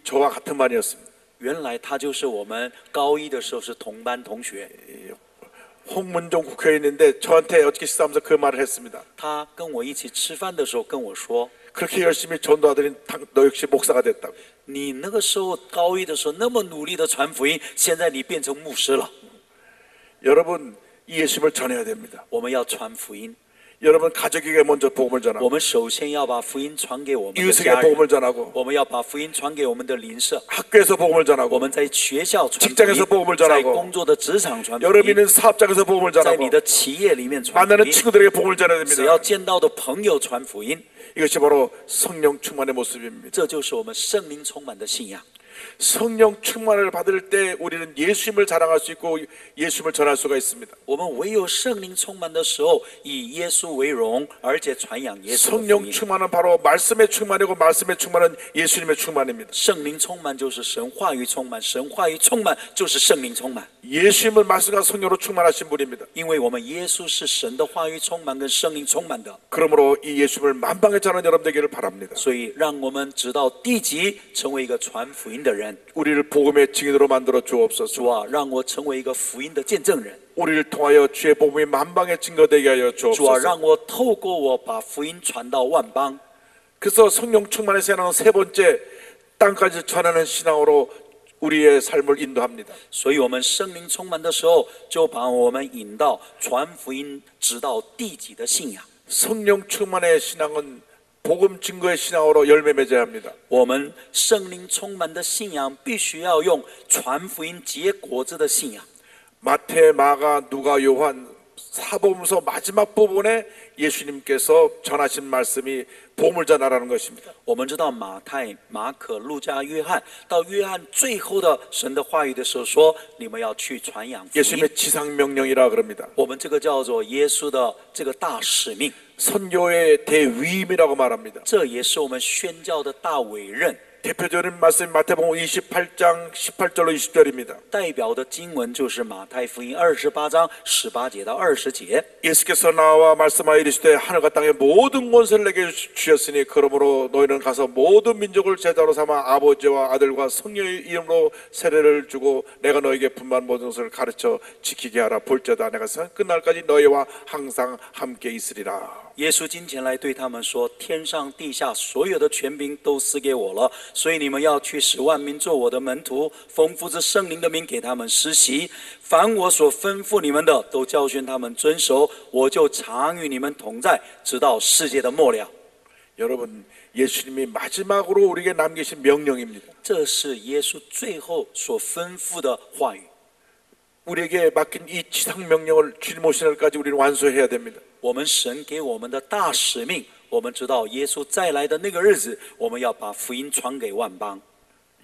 저와 같은 반이었습니다. 原来他就是我们高一的时候是同班同学。 홍문종 국회의원인데 저한테 어저께 식사하면서 그 말을 했습니다. 他跟我一起吃饭的时候跟我说， 그렇게 열심히 전도하더니 너 역시 목사가 됐다고. 你那个时候高一的时候那么努力的传福音，现在你变成牧师了。 여러분 이 예수님을 전해야 됩니다. 我们要传福音， 여러분 가족에게 먼저 복음을 我 전하고 们首先要把福音传给我们的 이웃에게 家人， 복음을 전하고 我们要把福音传给我们的邻舍， 학교에서 복음을 我 전하고 们在学校传福 직장에서 복음을 音，在 전하고 工作的职场传福 여러분 音， 있는 사업장에서 복음을 在 전하고 你的企业里面传福 만나는 音， 친구들에게 복음을 전해야 只要 됩니다. 见到的朋友传福音， 이것이 바로 성령 충만의 모습입니다. 这就是我们圣灵充满的信仰。 성령 충만을 받을 때 우리는 예수님을 자랑할 수 있고 예수님을 전할 수가 있습니다. 我们唯有圣灵充满的时候，以耶稣为荣，而且传扬耶稣的福 성령 音。 충만은 바로 말씀의 충만이고 말씀의 충만은 예수님의 충만입니다. 圣灵充满就是神话语充满，神话语充满就是圣灵充满。 예수님은 말씀과 성령으로 충만하신 분입니다. 因为我们耶稣是神的话语充满跟圣灵充满的， 그러므로 이 예수님을 만방에 전하는 여러분 되기를 바랍니다. 所以让我们直到地极成为一个传福音的人。 우리를 복음의 증인으로 만들어 주옵소서. 主啊，让我成为一个福音的见证人。 우리를 통하여 주의 복음이 만방에 증거되게 하여 主啊， 주옵소서. 让我透过我把福音传到万邦。 그래서 성령 충만의 신앙은 세 번째 땅까지 전하는 신앙으로 우리의 삶을 인도합니다. 所以，我们圣灵充满的时候，就把我们引到传福音直到地极的信仰。 성령 충만의 신앙은 복음 증거의 신앙으로 열매 맺어야 합니다. 我们圣灵充满的信仰，必须要用传福音结果子的信仰。 마태, 마가, 누가, 요한 사복음서 마지막 부분에 예수님께서 전하신 말씀이 보물자나라는 것입니다. 我们知道马太、马可、路加、约翰，到约翰最后的神的话语的时候说：“你们要去传扬福音。 예수님의 지상명령이라 그럽니다. 我们这个叫做耶稣的这个大使命， 선교의 대위임이라고 말합니다. 这也是我们宣教的大委任。 대표적인 말씀이 마태복음 28장 18절로 20절입니다. 代表的经文就是马太福音28章18节到20节。 예수께서 나와 말씀하여 이르시되 하늘과 땅의 모든 권세를 내게 주셨으니 그러므로 너희는 가서 모든 민족을 제자로 삼아 아버지와 아들과 성령의 이름으로 세례를 주고 내가 너에게 분만 모든 것을 가르쳐 지키게 하라. 볼지어다 내가 세상 끝날까지 너희와 항상 함께 있으리라. 耶稣今前来对他们说：“天上地下所有的权柄都赐给我了，所以你们要去使万民做我的门徒，奉父子圣灵的名给他们施洗。凡我所吩咐你们的，都教训他们遵守。我就常与你们同在，直到世界的末了。” 여러분 예수님이 마지막으로 우리에게 남기신 명령입니다. 这是耶稣最后所吩咐的话语。 우리에게 맡긴 이 지상명령을 주님 오신 날까지 우리는 완수해야 됩니다. 我们神给我们的大使命，我们知道耶稣再来的那个日子，我们要把福音传给万邦。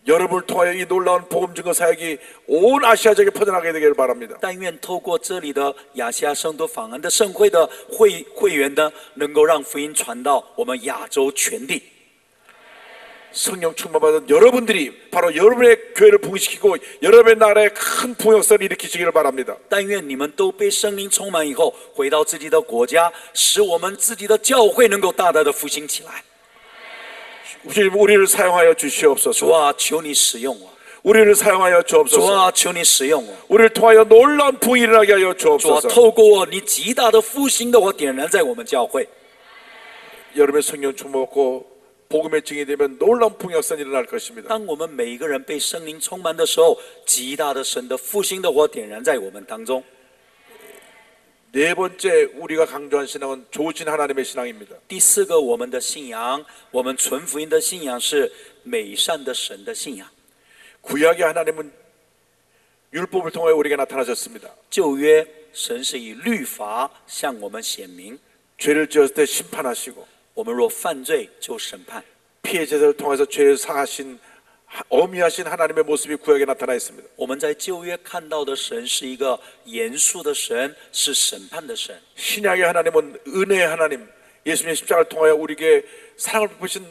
여러분을 통하여 이 놀라운 복음 증거 사역이 온 아시아 지역에 퍼져나가게 되기를 바랍니다. 但愿透过这里的亚细亚圣徒访安的盛会的会员呢，能够让福音传到我们亚洲全地。 성령 충만받은 여러분들이 바로 여러분의 교회를 부흥시키고 여러분의 나라에 큰 부흥역사를 일으키시기를 바랍니다. 但愿你们都被圣灵充满以后，回到自己的国家，使我们自己的教会能够大大的复兴起来。 주님 우리를 사용하여 主 주시옵소서. 啊，求你使用我！ 우리를 사용하여 主 주옵소서. 啊，求你使用我！ 우리를 통하여 놀라운 부흥이 일어나게 하여 主啊， 주옵소서. 透过我，你极大的复兴的火点燃在我们教会。 여러분의 성령 충만받고 복음의 증이 되면 놀라운 부흥역사가 일어날 것입니다. 当我们每一个人被圣灵充满的时候，极大的神的复兴的火点燃在我们当中。 네 번째 우리가 강조한 신앙은 좋으신 하나님의 신앙입니다. 第四个，我们的信仰，我们纯福音的信仰是美善的神的信仰。 구약의 하나님은 율법을 통하여 우리에게 나타나셨습니다. 旧约神是以律法向我们显明， 죄를 지었을 때 심판하시고 我们若犯罪就审判。 피해 제사를 통해서 죄를 사하신 어미하신 하나님의 모습이 구약에 나타나 있습니다. 我们在旧约看到的神是一个严肃的神，是审判的神。 신약의 하나님은 은혜의 하나님, 예수님의 십자가를 통하여 우리에게 사랑을 베푸신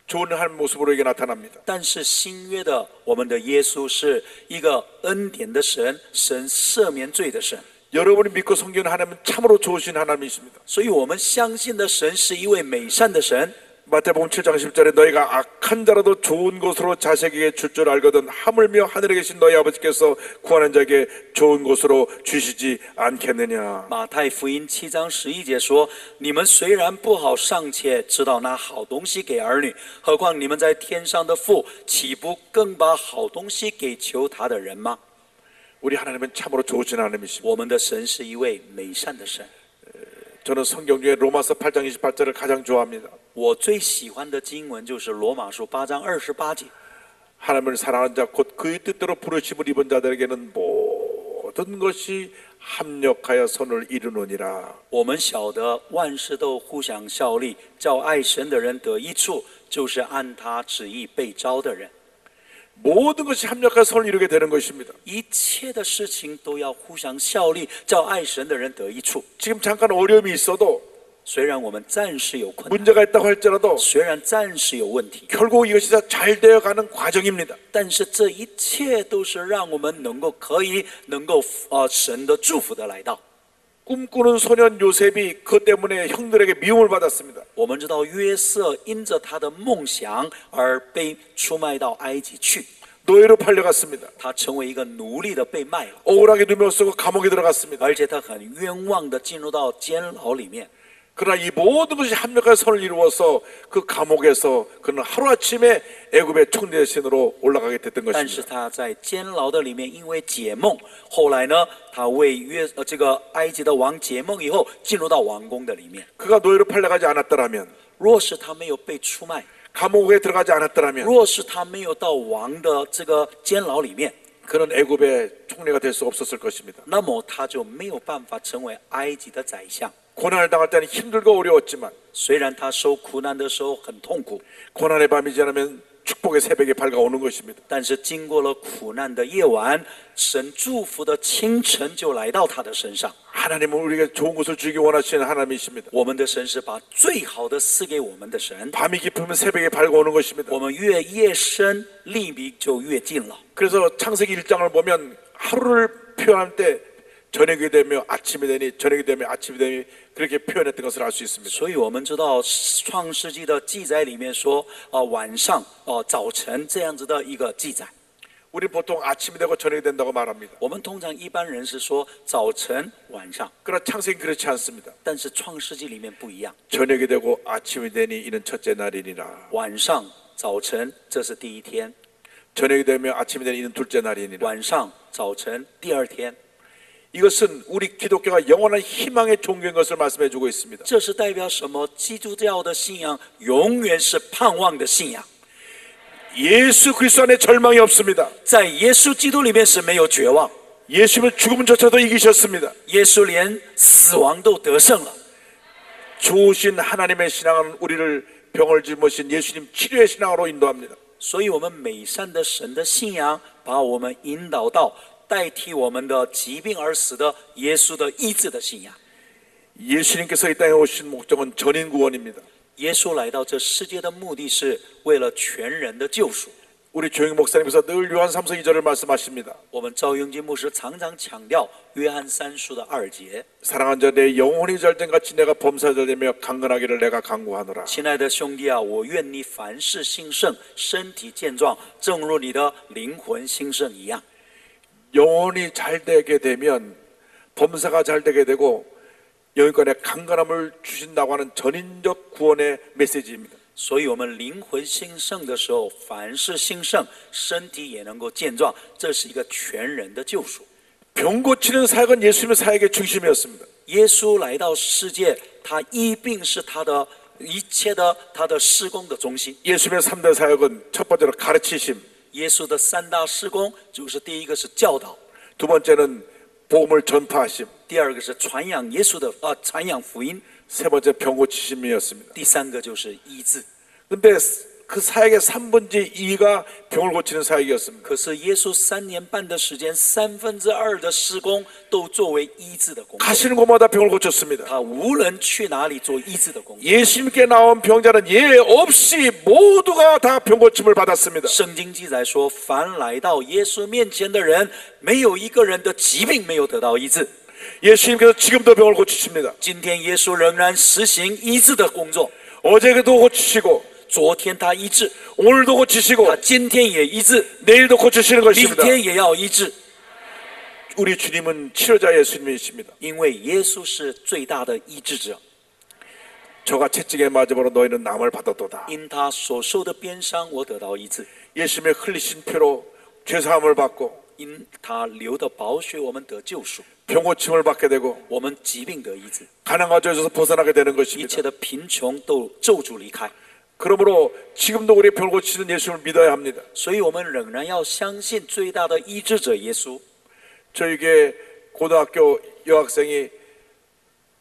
좋은 하나님 모습으로 이게 나타납니다. 但是新约的我们的耶稣是一个恩典的神，神赦免罪的神。 여러분이 믿고 섬기는 하나님은 참으로 좋으신 하나님이십니다. 所以我们相信的神是一位美善的神。 마태복음 7장 10절에 너희가 악한 자라도 좋은 곳으로 자식에게 줄 줄 알거든 하물며 하늘에 계신 너희 아버지께서 구하는 자에게 좋은 곳으로 주시지 않겠느냐. 马太福音7章11节说：“你们虽然不好，尚且知道拿好东西给儿女，何况你们在天上的父，岂不更把好东西给求他的人吗？” 우리 하나님은 참으로 좋으신 하나님이십니다. 我们的神是一位美善的神。 저는 성경 중에 로마서 8장 28절을 가장 좋아합니다. 我最喜欢的经文就是罗马书8章28节。 하나님을 사랑하는 자 곧 그의 뜻대로 부르심을 입은 자들에게는 모든 것이 합력하여 선을 이루느니라. 我们晓得万事都互相效力，叫爱神的人得益处，就是按他旨意被招的人。 모든 것이 합력한 선을 이루게 되는 것입니다. 一切的事情都要互相效力，叫爱神的人得益处。 지금 잠깐 어려움이 있어도 虽然我们暂时有困难， 문제가 있다고 할지라도 虽然暂时有问题， 결국 이것이 다 잘 되어가는 과정입니다. 但是这一切都是让我们能够神的祝福的来到。 꿈꾸는 소년 요셉이 그것 때문에 형들에게 미움을 받았습니다. 我们知道约瑟因着他的梦想而被出卖到埃及去， 노예로 팔려갔습니다. 他成为一个奴隶的被卖了， 억울하게 누명 쓰고 감옥에 들어갔습니다. 而且他很冤枉的进入到监牢里面。 그러나 이 모든 것이 합력한 선을 이루어서 그 감옥에서 그는 하루아침에 애굽의 총리 대신으로 올라가게 됐던 但是 것입니다. 他在监牢的里面，因为解梦，后来呢，他为这个埃及的王解梦以后，进入到王宫的里面。 그가 노예로 팔려가지 않았더라면 若是他没有被出卖， 감옥에 들어가지 않았더라면 若是他没有到王的这个监牢里面， 그는 애굽의 총리가 될 수 없었을 것입니다. 那么他就没有办法成为埃及的宰相。 고난을 당할 때는 힘들고 어려웠지만 虽然他受苦难的时候很痛苦， 고난의 밤이 지나면 축복의 새벽이 밝아오는 것입니다. 但是经过了苦难的夜晚，神祝福的清晨就来到他的身上。 하나님은 우리에게 좋은 것을 주기 원하시는 하나님이십니다. 我们的神是把最好的赐给我们的神。 밤이 깊으면 새벽이 밝아오는 것입니다. 我们越夜深，黎明就越近了。 그래서 창세기 1장을 보면 하루를 표현할 때 저녁이 되며 아침이 되니 저녁이 되며 아침이 되니 그렇게 표현했던 것을 알 수 있습니다. 所以我们知道创世纪的记载里面说，晚上、早晨这样子的一个记载。 우리 보통 아침이 되고 저녁이 된다고 말합니다. 我们通常一般人是说早晨、晚上， 그러나 창세기 그렇지 않습니다. 但是创世纪里面不一样。 저녁이 되고 아침이 되니 이는 첫째 날이니라. 晚上、早晨这是第一天， 저녁이 되며 아침이 되니 이는 둘째 날이니라. 晚上、早晨第二天， 이것은 우리 기독교가 영원한 희망의 종교인 것을 말씀해 주고 있습니다. 这是代表什么？基督教的信仰永远是盼望的信仰， 예수 그리스도 안에 절망이 없습니다. 在耶稣基督里面是没有绝望。 예수님은 죽음조차도 이기셨습니다. 耶稣连死亡都得胜了。 좋으신 하나님의 신앙은 우리를 병을 짊으신 예수님 치료의 신앙으로 인도합니다. 所以，我们美善的神的信仰，把我们引导到代替我们的疾病而死的耶稣的医治的信仰。 예수님께서 이 땅에 오신 목적은 전인 구원입니다. 耶稣来到这世界的目的是为了全人的救赎。 우리 조영희 목사님께서 늘 요한 3서 2절을 말씀하십니다. 我们赵永金牧师常常强调约翰3书的2节。 사랑한 자 내 영혼이 잘된 같이 내가 범사자되며 강건하기를 내가 간구하노라. 亲爱的兄弟啊，我愿你凡事兴盛，身体健壮，正如你的灵魂兴盛一样。 영혼이 잘되게 되면 범사가 잘되게 되고 영혼권에 강건함을 주신다고 하는 전인적 구원의 메시지입니다. 所以，我们灵魂兴盛的时候，凡事兴盛，身体也能够健壮，这是一个全人的救赎。 병 고치는 사역은 예수님의 사역의 중심이었습니다. 耶稣来到世界，他医病是他的一切的他的施工的中心。 예수님의 3대 사역은 첫 번째로 가르치심, 耶稣的3大施工就是第一个是教导， 두 번째는 복음을 전파하심, 第二个是传扬耶稣的传扬福音， 세 번째 병 고치심이었습니다. 第三个就是医治。 근데 그 사역의 3분의 2가 병을 고치는 사역이었습니다. 可是耶稣3年半的时间，2/3的施工都作为医治的工作。 가시는 곳마다 병을 고쳤습니다. 他无论去哪里做医治的工作。 예수님께 나온 병자는 예 없이 모두가 다 병 고침을 받았습니다. 圣经记载说，凡来到耶稣面前的人，没有一个人的疾病没有得到医治。 예수님께서 지금도 병을 고치십니다. 今天耶稣仍然实行医治的工作。 어제도 고치시고 昨天他医治， 오늘도 고치시고 他今天也医治， 내일도 고치시는 明 것입니다. 天也要医治。 우리 주님은 치료자 예수님이십니다. 因为耶稣是最大的医治者， 저가 채찍에 맞음으로 너희는 남을 받았도다. 因他所受的鞭伤，我得到医治； 예수님의 흘리신 피로 죄사함을 받고 因他流的宝血，我们得救赎， 병 고침을 받게 되고 我们疾病得医治， 가난과 죄에서 벗어나게 되는 一 것입니다. 切的贫穷都咒诅离开。 그러므로 지금도 우리 병 고치는 예수님을 믿어야 합니다. 所以，我们仍然要相信最大的医治者耶稣。 저에게 고등학교 여학생이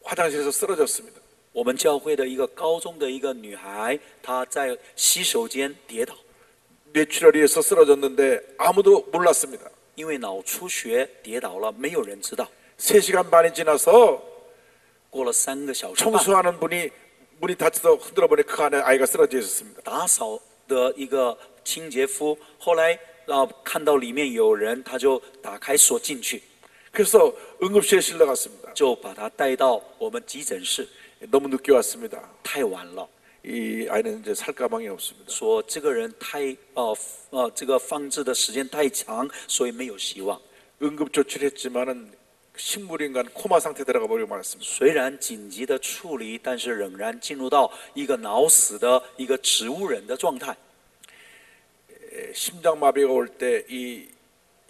화장실에서 쓰러졌습니다. 我们教会的一个高中的一个女孩，她在洗手间跌倒， 뇌출혈에서 쓰러졌는데 아무도 몰랐습니다. 因为脑出血跌倒了，没有人知道。 3시간 반이 지나서 过了3个小时半， 청소하는 분이 문이 닫혀서 흔들어 보니 그 안에 아이가 쓰러져 있었습니다. 打扫的一个清洁夫，后来看到里面有人，他就打开锁进去， 그래서 응급실에 실려갔습니다. 就把他带到我们急诊室。 너무 늦게 왔습니다. 太晚了， 이 아이는 이제 살 가망이 없습니다. 说这个人这个放置的时间太长，所以没有希望。 응급 조치를 했지만은 식물인간 코마 상태 들어가 버리고 말았습니다. 虽然紧急的处理，但是仍然进入到一个脑死的一个植物人的状态。 심장마비가 올 때 이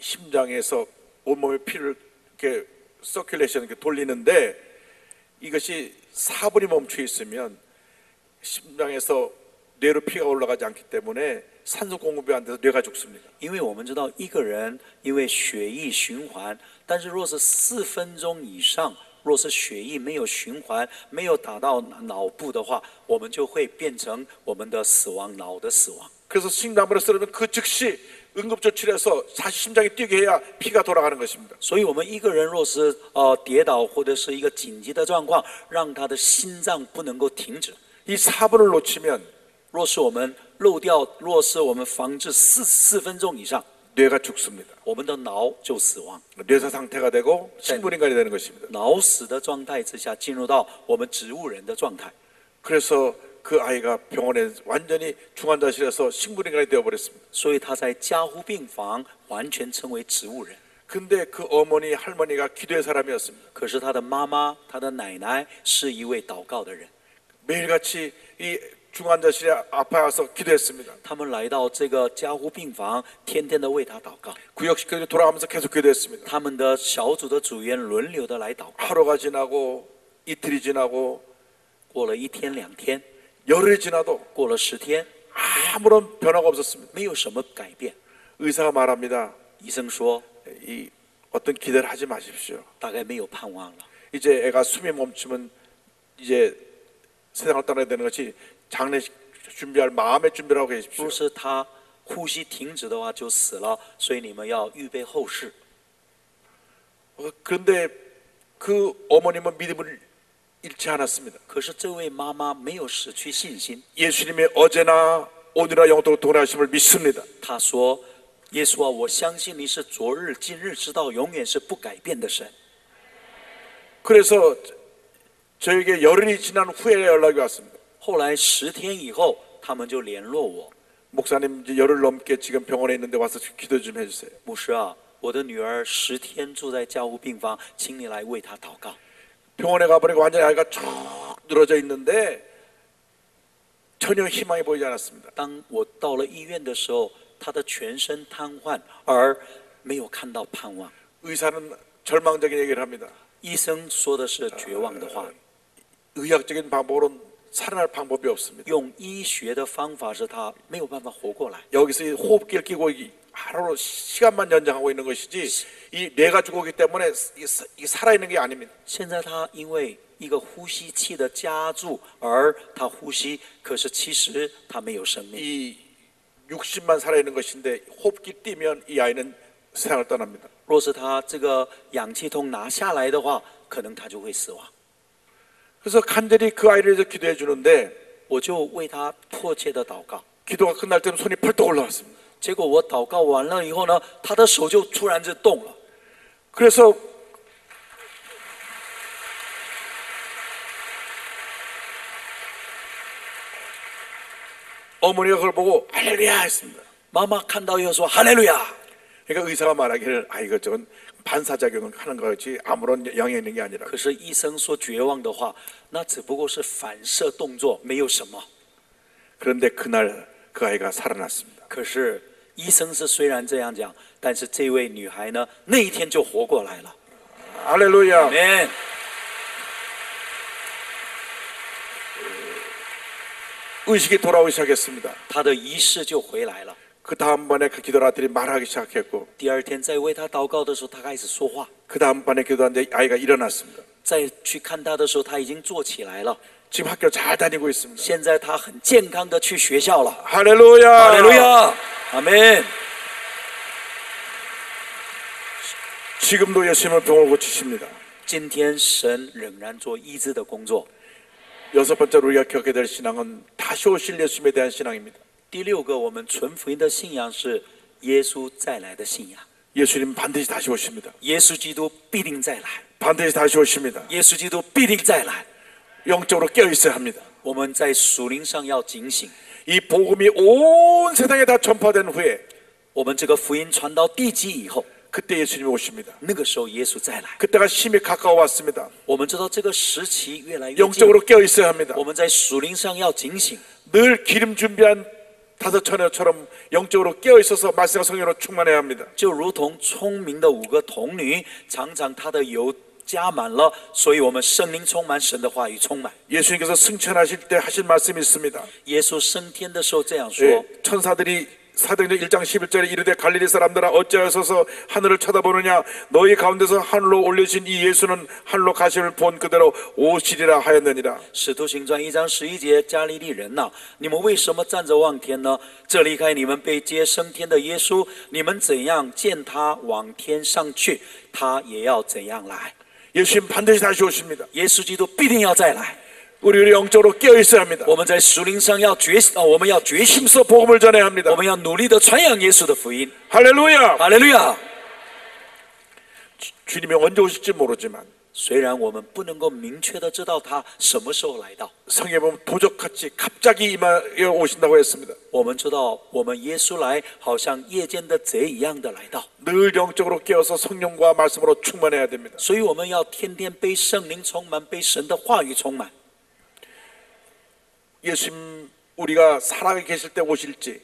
심장에서 온몸의 피를 이렇게 서큘레이션 이렇게 돌리는데 이것이 4분이 멈춰 있으면 심장에서 뇌로 피가 올라가지 않기 때문에 산소 공급이 안 돼서 뇌가 죽습니다. 因为我们知道一个人因为血液循环，但是若是4分钟以上，若是血液没有循环，没有打到脑部的话，我们就会变成我们的死亡，脑的死亡。 그래서 심장마비로 쓰러지면 그 즉시 응급조치를 해서 다시 심장이 뛰게 해야 피가 돌아가는 것입니다. 所以，我们一个人若是跌倒或者是一个紧急的状况，让他的心脏不能够停止。 이 4분을 놓치면 若是我们漏掉，若是我们防治4分钟以上， 뇌가 죽습니다. 我们的脑就死亡。 뇌사 상태가 되고 식물인간이 되는 것입니다. 脑死的状态之下，进入到我们植物人的状态。 그래서 그 아이가 병원에 완전히 중환자실에서 식물인간이 되어버렸습니다. 所以他在加护病房完全成为植物人。 근데 그 어머니 할머니가 기도의 사람이었습니다. 可是他的妈妈、他的奶奶是一位祷告的人， 매일같이 이 중환자실에 아파서 기도했습니다. 他们来到这个加护病房，天天的为他祷告。 구역시켜서 돌아가면서 계속 기도했습니다. 他们的小组的组员轮流的来祷告。 하루가 지나고 이틀이 지나고 过了1天2天， 열흘이 지나도 过了10天， 아무런 변화가 없었습니다. 没有什么改变。 의사가 말합니다. 医生说， 이 어떤 기대를 하지 마십시오. 大概没有盼望了。 이제 애가 숨이 멈추면 이제 세상을 떠나야 되는 것이 장례식 준비할 마음의 준비를 하고 계십시오. 若是他呼吸停止的话，就死了。所以你们要预备后事。 그런데 그 어머님은 믿음을 잃지 않았습니다. 可是这位妈妈没有失去信心， 예수님의 어제나 오늘이나 영원토록 동일하심을 믿습니다. 她说：“耶稣啊，我相信你是昨日、今日直到永远是不改变的神。” 그래서 저에게 열흘이 지난 후에 연락이 왔습니다. 后来10天以后，他们就联络我， 목사님 이제 열흘 넘게 지금 병원에 있는데 와서 기도 좀 해주세요. 牧师啊，我的女儿10天住在加护病房，请你来为她祷告。 병원에 가보니까 완전히 아이가 쭉 늘어져 있는데 전혀 희망이 보이지 않았습니다. 当我到了医院的时候，她的全身瘫痪，而没有看到盼望。 의사는 절망적인 얘기를 합니다. 医生说的是绝望的话， 의학적인 방법으로는 살아날 방법이 없습니다. 用医学的方法是她没有办法活过来。 여기서 이 호흡기를 끼고 하루로 시간만 연장하고 있는 것이지 이 뇌가 죽었기 때문에 이 살아있는 게 아닙니다. 现在她因为一个呼吸器的加注，而她呼吸，可是其实她没有生命。 이 60만 살아있는 것인데 호흡기 띄면 이 아이는 세상을 떠납니다. 若是她这个氧气筒拿下来的话，可能她就会死亡。 그래서 간절히 그 아이를 위해서 기도해 주는데 我就为她迫切的祷告。 기도가 끝날 때는 손이 펄떡 올라왔습니다. 结果我祷告完了以后呢，她的手就突然就动了。 그래서 어머니가 그걸 보고 할렐루야 했습니다. 妈妈看到以后说：“哈利路亚！” 그러니까 의사가 말하기를 이거 저건 반사작용을 하는 거지 아무런 영향이 있는 게 아니라. 可是医生说绝望的话，那只不过是反射动作，没有什么。 그런데 그날 그 아이가 살아났습니다. 可是医生是虽然这样讲，但是这位女孩呢，那一天就活过来了。 할렐루야. 아멘。 의식이 돌아오기 시작했습니다. 她的仪式就回来了。 그 다음번에 그 기도라들이 말하기 시작했고 第二天在为她祷告的时候，她开始说话。 그 다음번에 기도하는데 아이가 일어났습니다. 再去看她的时候，她已经坐起来了。 지금 학교 잘 다니고 있습니다. 现在他很健康的去学校了。 할렐루야. 哈利路亚，阿门。 지금도 예수님은 병을 고치십니다. 今天神仍然做医治的工作。 여섯 번째로 우리가 기억해야 될 신앙은 다시 오실 예수님에 대한 신앙입니다. 第六个，我们传福音的信仰是耶稣再来的信仰。 예수님 반드시 다시 오십니다. 耶稣基督必定再来， 반드시 다시 오십니다. 耶稣基督必定再来。 영적으로 깨어 있어야 합니다. 我们在属灵上要警醒。 이 복음이 온 세상에 다 전파된 후에 我们这个福音传到地极以后， 그때 예수님이 오십니다. 那个时候耶稣再来。 그때가 심히 가까워 왔습니다. 我们知道这个时期越来越近， 영적으로 깨어 있어야 합니다. 我们在属灵上要警醒。 늘 기름 준비한 다섯 처녀처럼 영적으로 깨어 있어서 말씀과 성령으로 충만해야 합니다. 就如同聪明的5个童女，常常她的油加满了，所以我们圣灵充满，神的话语充满。 예수님께서 승천하실 때 하신 말씀이 있습니다. 耶稣升天的时候这样说： 예, 천사들이 사도행전 1장 11절에 이르되 갈릴리 사람들아 어찌하여 서서 하늘을 쳐다보느냐 너희 가운데서 하늘로 올리신 이 예수는 하늘로 가심을 본 그대로 오시리라 하였느니라. 使徒行传1章11节，加利利人呐、你们为什么站着望天呢？这离开你们被接升天的耶稣，你们怎样见他往天上去，他也要怎样来。 예수님 반드시 다시 오십니다. 耶稣基督必定要再来。 우리 영적으로 깨어 있어야 합니다. 我们在属灵上要觉醒，我们要觉醒， 힘써 복음을 전해야 합니다. 我们要努力的传扬耶稣的福音。 할렐루야. 哈利路亚！ 주님이 언제 오실지 모르지만 虽然我们不能够明确的知道他什么时候来到， 성경에 보면 도적같이 갑자기 임하여 오신다고 했습니다. 我们知道我们耶稣来，好像夜间的贼一样的来到， 늘 영적으로 깨어서 성령과 말씀으로 충만해야 됩니다. 所以我们要天天被圣灵充满，被神的话语充满。 예수님 우리가 살아 계실 때 오실지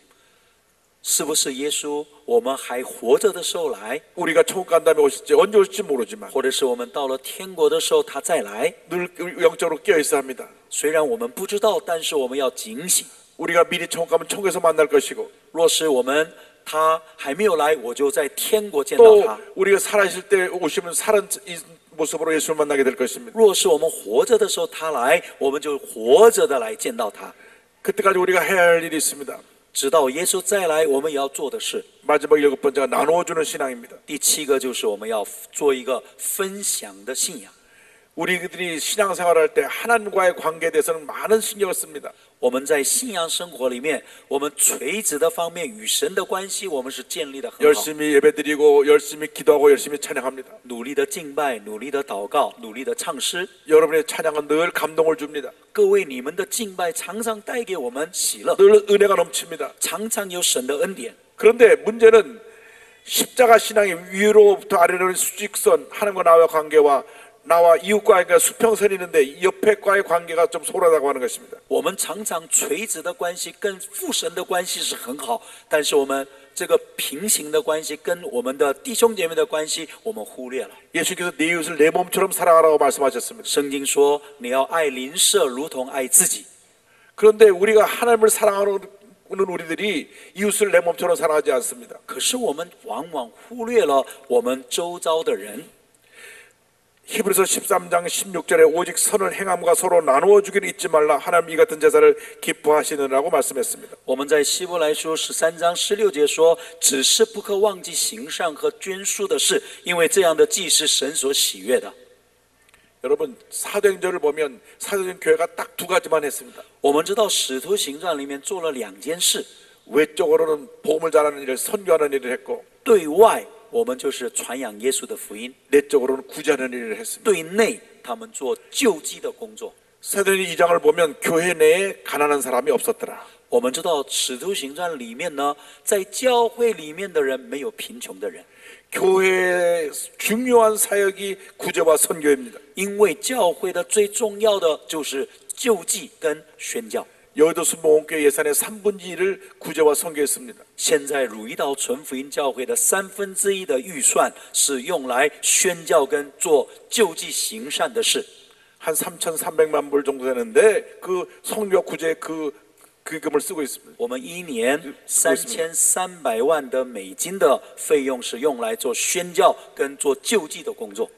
是不是耶稣我们还活着的时候来， 우리가 천국 간 다음에 오실지 언제 오실지 모르지만 或者是我们到了天国的时候他再来？ 늘 영적으로 깨어 있어야 합니다. 虽然我们不知道，但是我们要警醒。 우리가 미리 천국 가면 천국에서 만날 것이고 若是我们他还没有来，我就在天国见到 또 他。 우리가 살아있을 때 오시면 살은 이 모습으로 예수를 만나게 될 것입니다. 若是我们活着的时候他来，我们就活着的来见到他。 그때까지 우리가 해야 할 일이 있습니다. 直到耶稣再来，我们也要做的事。 마지막 일곱 번째가 나누어주는 신앙입니다. 第7个就是我们要做一个分享的信仰。 우리들이 신앙생활할 때 하나님과의 관계에 대해서는 많은 신경을 씁니다. 我们在信仰生活里面，我们垂直的方面与神的关系，我们是建立的很好。 열심히 예배드리고 열심히 기도하고 열심히 찬양합니다. 努力的敬拜，努力的祷告，努力的唱诗。 여러분의 찬양은 늘 감동을 줍니다. 各位，你们的敬拜常常带给我们喜乐， 늘 은혜가 넘칩니다. 常常有神的恩典。 그런데 문제는 십자가 신앙의 위로부터 아래로는 수직선 하나님과 나와의 관계와 나와 이웃과의 수평선이 있는데 이 옆에과의 관계가 좀 소홀하다고 하는 것입니다. 我们常常垂直的关系跟父神的关系是很好，但是我们这个平行的关系跟我们的弟兄姐妹的关系，我们忽略了。 예수님께서 내 이웃을 내 몸처럼 사랑하라고 말씀하셨습니다. 圣经说，你要爱邻舍如同爱自己。 그런데 우리가 하나님을 사랑하는 우리들이 이웃을 내 몸처럼 사랑하지 않습니다. 可是我们往往忽略了我们周遭的人。 히브리서 13장 16절에 오직 선을 행함과 서로 나누어 주기를 잊지 말라 하나님 이 같은 제사를 기뻐하시느라고 말씀했습니다. 我们在希伯来书13章16节说，只是不可忘记行善和捐书的事，因为这样的祭是神所喜悦的。 여러분 사도행전을 보면 사도행 교회가 딱 두 가지만 했습니다. 我们知道使徒行传里面做了2件事， 외적으로는 복음을 전하는 일을 선교하는 일을 했고 对外我们就是传扬耶稣的福音， 내적으로는 구제하는 일을 했습니다. 对内他们做救济的工作。 사도행 2장을 보면 교회 내에 가난한 사람이 없었더라. 我们知道使徒行传里面呢，在教会里面的人没有贫穷的人， 교회의 중요한 사역이 구제와 선교입니다. 因为教会的最重要的就是救济跟宣教。 여의도 순복음교회 예산의 3분의 1을 구제와 선교했습니다. 现在汝一道纯福音教会的1/3的预算是用来宣教跟做救济行善的事， 한 3,300만 불 정도 되는데 그 선교 구제 그 금을 쓰고 있습니다. 我们一年3300万的美金的费用是用来做宣教跟做救济的工作。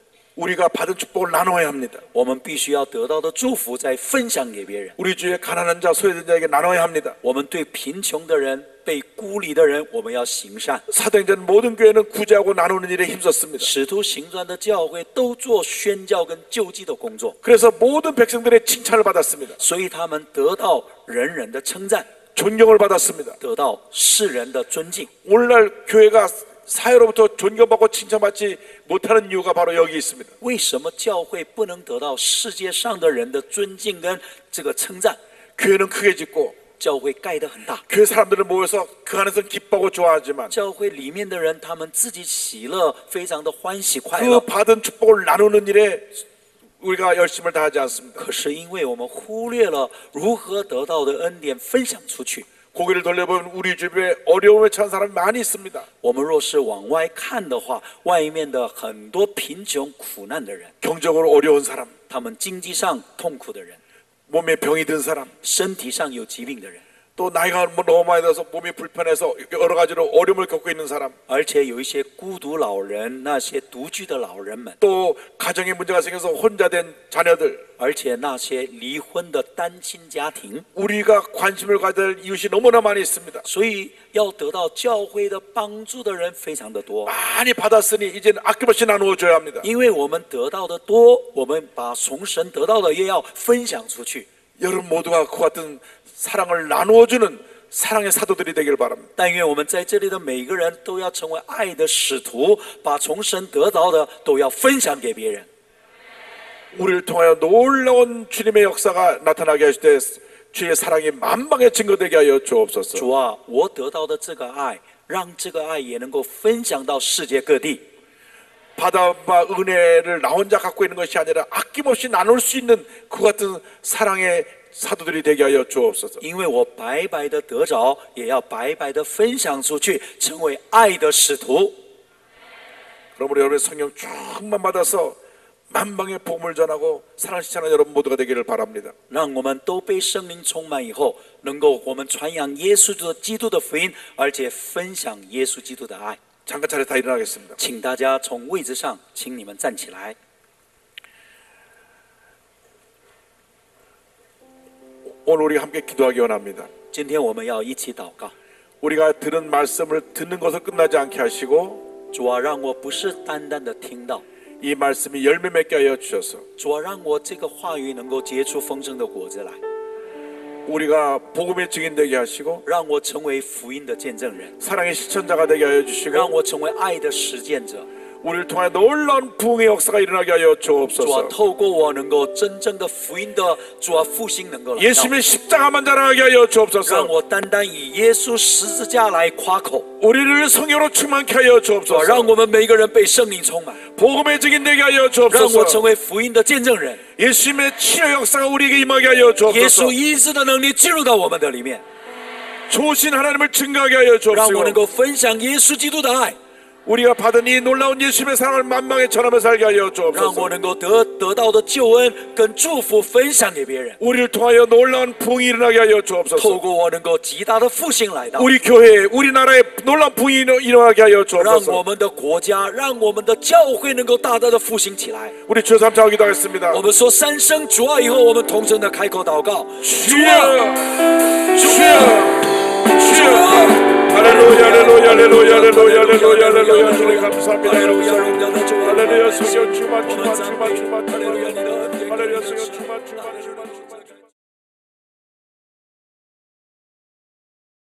우리가 받은 축복을 나눠야 합니다. 我们必须要得到的祝福再分享给别人。 우리 주위에 가난한 자, 소외된 자에게 나눠야 합니다. 我们对贫穷的人、被孤立的人，我们要行善。 사도행전 모든 교회는 구제하고 나누는 일에 힘썼습니다. 使徒行传的教会都做宣教跟救济的工作， 그래서 모든 백성들의 칭찬을 받았습니다. 所以他们得到人人的称赞， 존경을 받았습니다. 得到世人的尊敬。 오늘날 교회가 사회로부터 존경받고 칭찬받지 못하는 이유가 바로 여기 있습니다. 为什么教会不能得到世界上的人的尊敬跟这个称赞？ 교회는 크게 짓고 教会盖得很大， 교회 사람들은 모여서 그 안에서 기뻐하고 좋아하지만 教会里面的人他们自己喜乐，非常的欢喜快 그 乐。 받은 축복을 나누는 일에 우리가 열심을 다하지 않습니다. 可是因为我们忽略了如何得到的恩典分享出去， 고개를 돌려보면 우리 주변에 어려움에 처한 사람이 많이 있습니다. 我们若是往外看的话，外面的很多贫穷苦难的人， 경적으로 어려운 사람, 他们经济上痛苦的人， 몸에 병이 든 사람, 身体上有疾病的人， 또 나이가 너무 많이 들어서 몸이 불편해서 여러 가지로 어려움을 겪고 있는 사람, 而且有一些孤独老人，那些独居的老人们， 또 가정에 문제가 생겨서 혼자 된 자녀들, 而且那些离婚的单亲家庭， 우리가 관심을 가질 이웃이 너무나 많이 있습니다. 所以要得到教会的帮助的人非常的多。 많이 받았으니 이제는 아낌없이 나누어 줘야 합니다. 因为我们得到的多，我们把从神得到的也要分享出去。 여러분 모두가 그 같은 사랑을 나누어주는 사랑의 사도들이 되길 바랍니다. 但愿我们在这里的每一个人都要成为爱的使徒，把从神得到的都要分享给别人。 우리를 통하여 놀라운 주님의 역사가 나타나게 하실 때 주의 사랑이 만방에 증거되게 하여 주옵소서. 主啊，我得到的这个爱，让这个爱也能够分享到世界各地。 바다와 은혜를 나 혼자 갖고 있는 것이 아니라 아낌없이 나눌 수 있는 그 같은 사랑의 사도들이 되게 하여 주옵소서. 因为我白白的得着，也要白白的分享出去，成为爱的使徒。 그러므로 여러분의 성령 충만 받아서 만방의 복음을 전하고 사랑 실천하는 여러분 모두가 되기를 바랍니다. 让我们都被圣灵充满以后，能够我们传扬耶稣基督的福音，而且分享耶稣基督的爱。 잠깐 차례 다 일어나겠습니다. 请大家从位置上，请你们站起来。 오늘 우리 함께 기도하기 원합니다. 今天我们要一起祷告， 우리가 들은 말씀을 듣는 것을 끝나지 않게 하시고 主啊，让我不是单单的听到， 이 말씀이 열매 맺게 하여 주셔서 主啊，让我这个话语能够结出丰盛的果子来， 우리가 복음의 증인 되게 하시고 让我成为福音的见证人， 사랑의 실천자가 되게 하여 让 주시고 我成为爱的实践者。 우리를 통해 놀라운 부흥의 역사가 일어나게 하여 主啊， 주옵소서. 透过我能够真正的福音的主啊复兴能够来到， 예수님의 십자가만 자랑하게 하여 让 주옵소서. 我单单以耶稣十字架来夸口， 우리를 성령으로 충만케 하여 主啊， 주옵소서. 让我们每一个人被圣灵充满， 복음의 증인 되게 하여 让我 주옵소서. 成为福音的见证人。 예수님의 치유 역사가 우리에게 임하게 하여 耶 주옵소서. 稣医治的能力进入到我们的里面， 좋으신 하나님을 증거하게 하여 让我能 주옵소서. 够分享耶稣基督的爱， 우리가 받은 이 놀라운 예수님의 사랑을 만방에 전하며 살게 하여 让我 주옵소서. 能够得到的救恩跟祝福分享给别人， 우리를 통하여 놀라운 부흥이 일어나게 하여 透 주옵소서. 过我能够极大的复兴来到， 우리 교회, 우리나라에 놀라운 부흥이 일어나게 하여 让 주옵소서. 我们的国家，让我们的教会能够大大的复兴起来。 우리 주여 삼창 기도하겠습니다. 我们说三声主啊以后，我们同声的开口祷告，主 주여, 啊， 주여, 주여. 할렐루야, 할렐루야, 할렐루야, 할렐루야, 할렐루야, 할렐루야. 주님 감사합니다. 할렐루야,荣耀的主啊， 할렐루야, 성령 충만, 충만, 충만, 충만.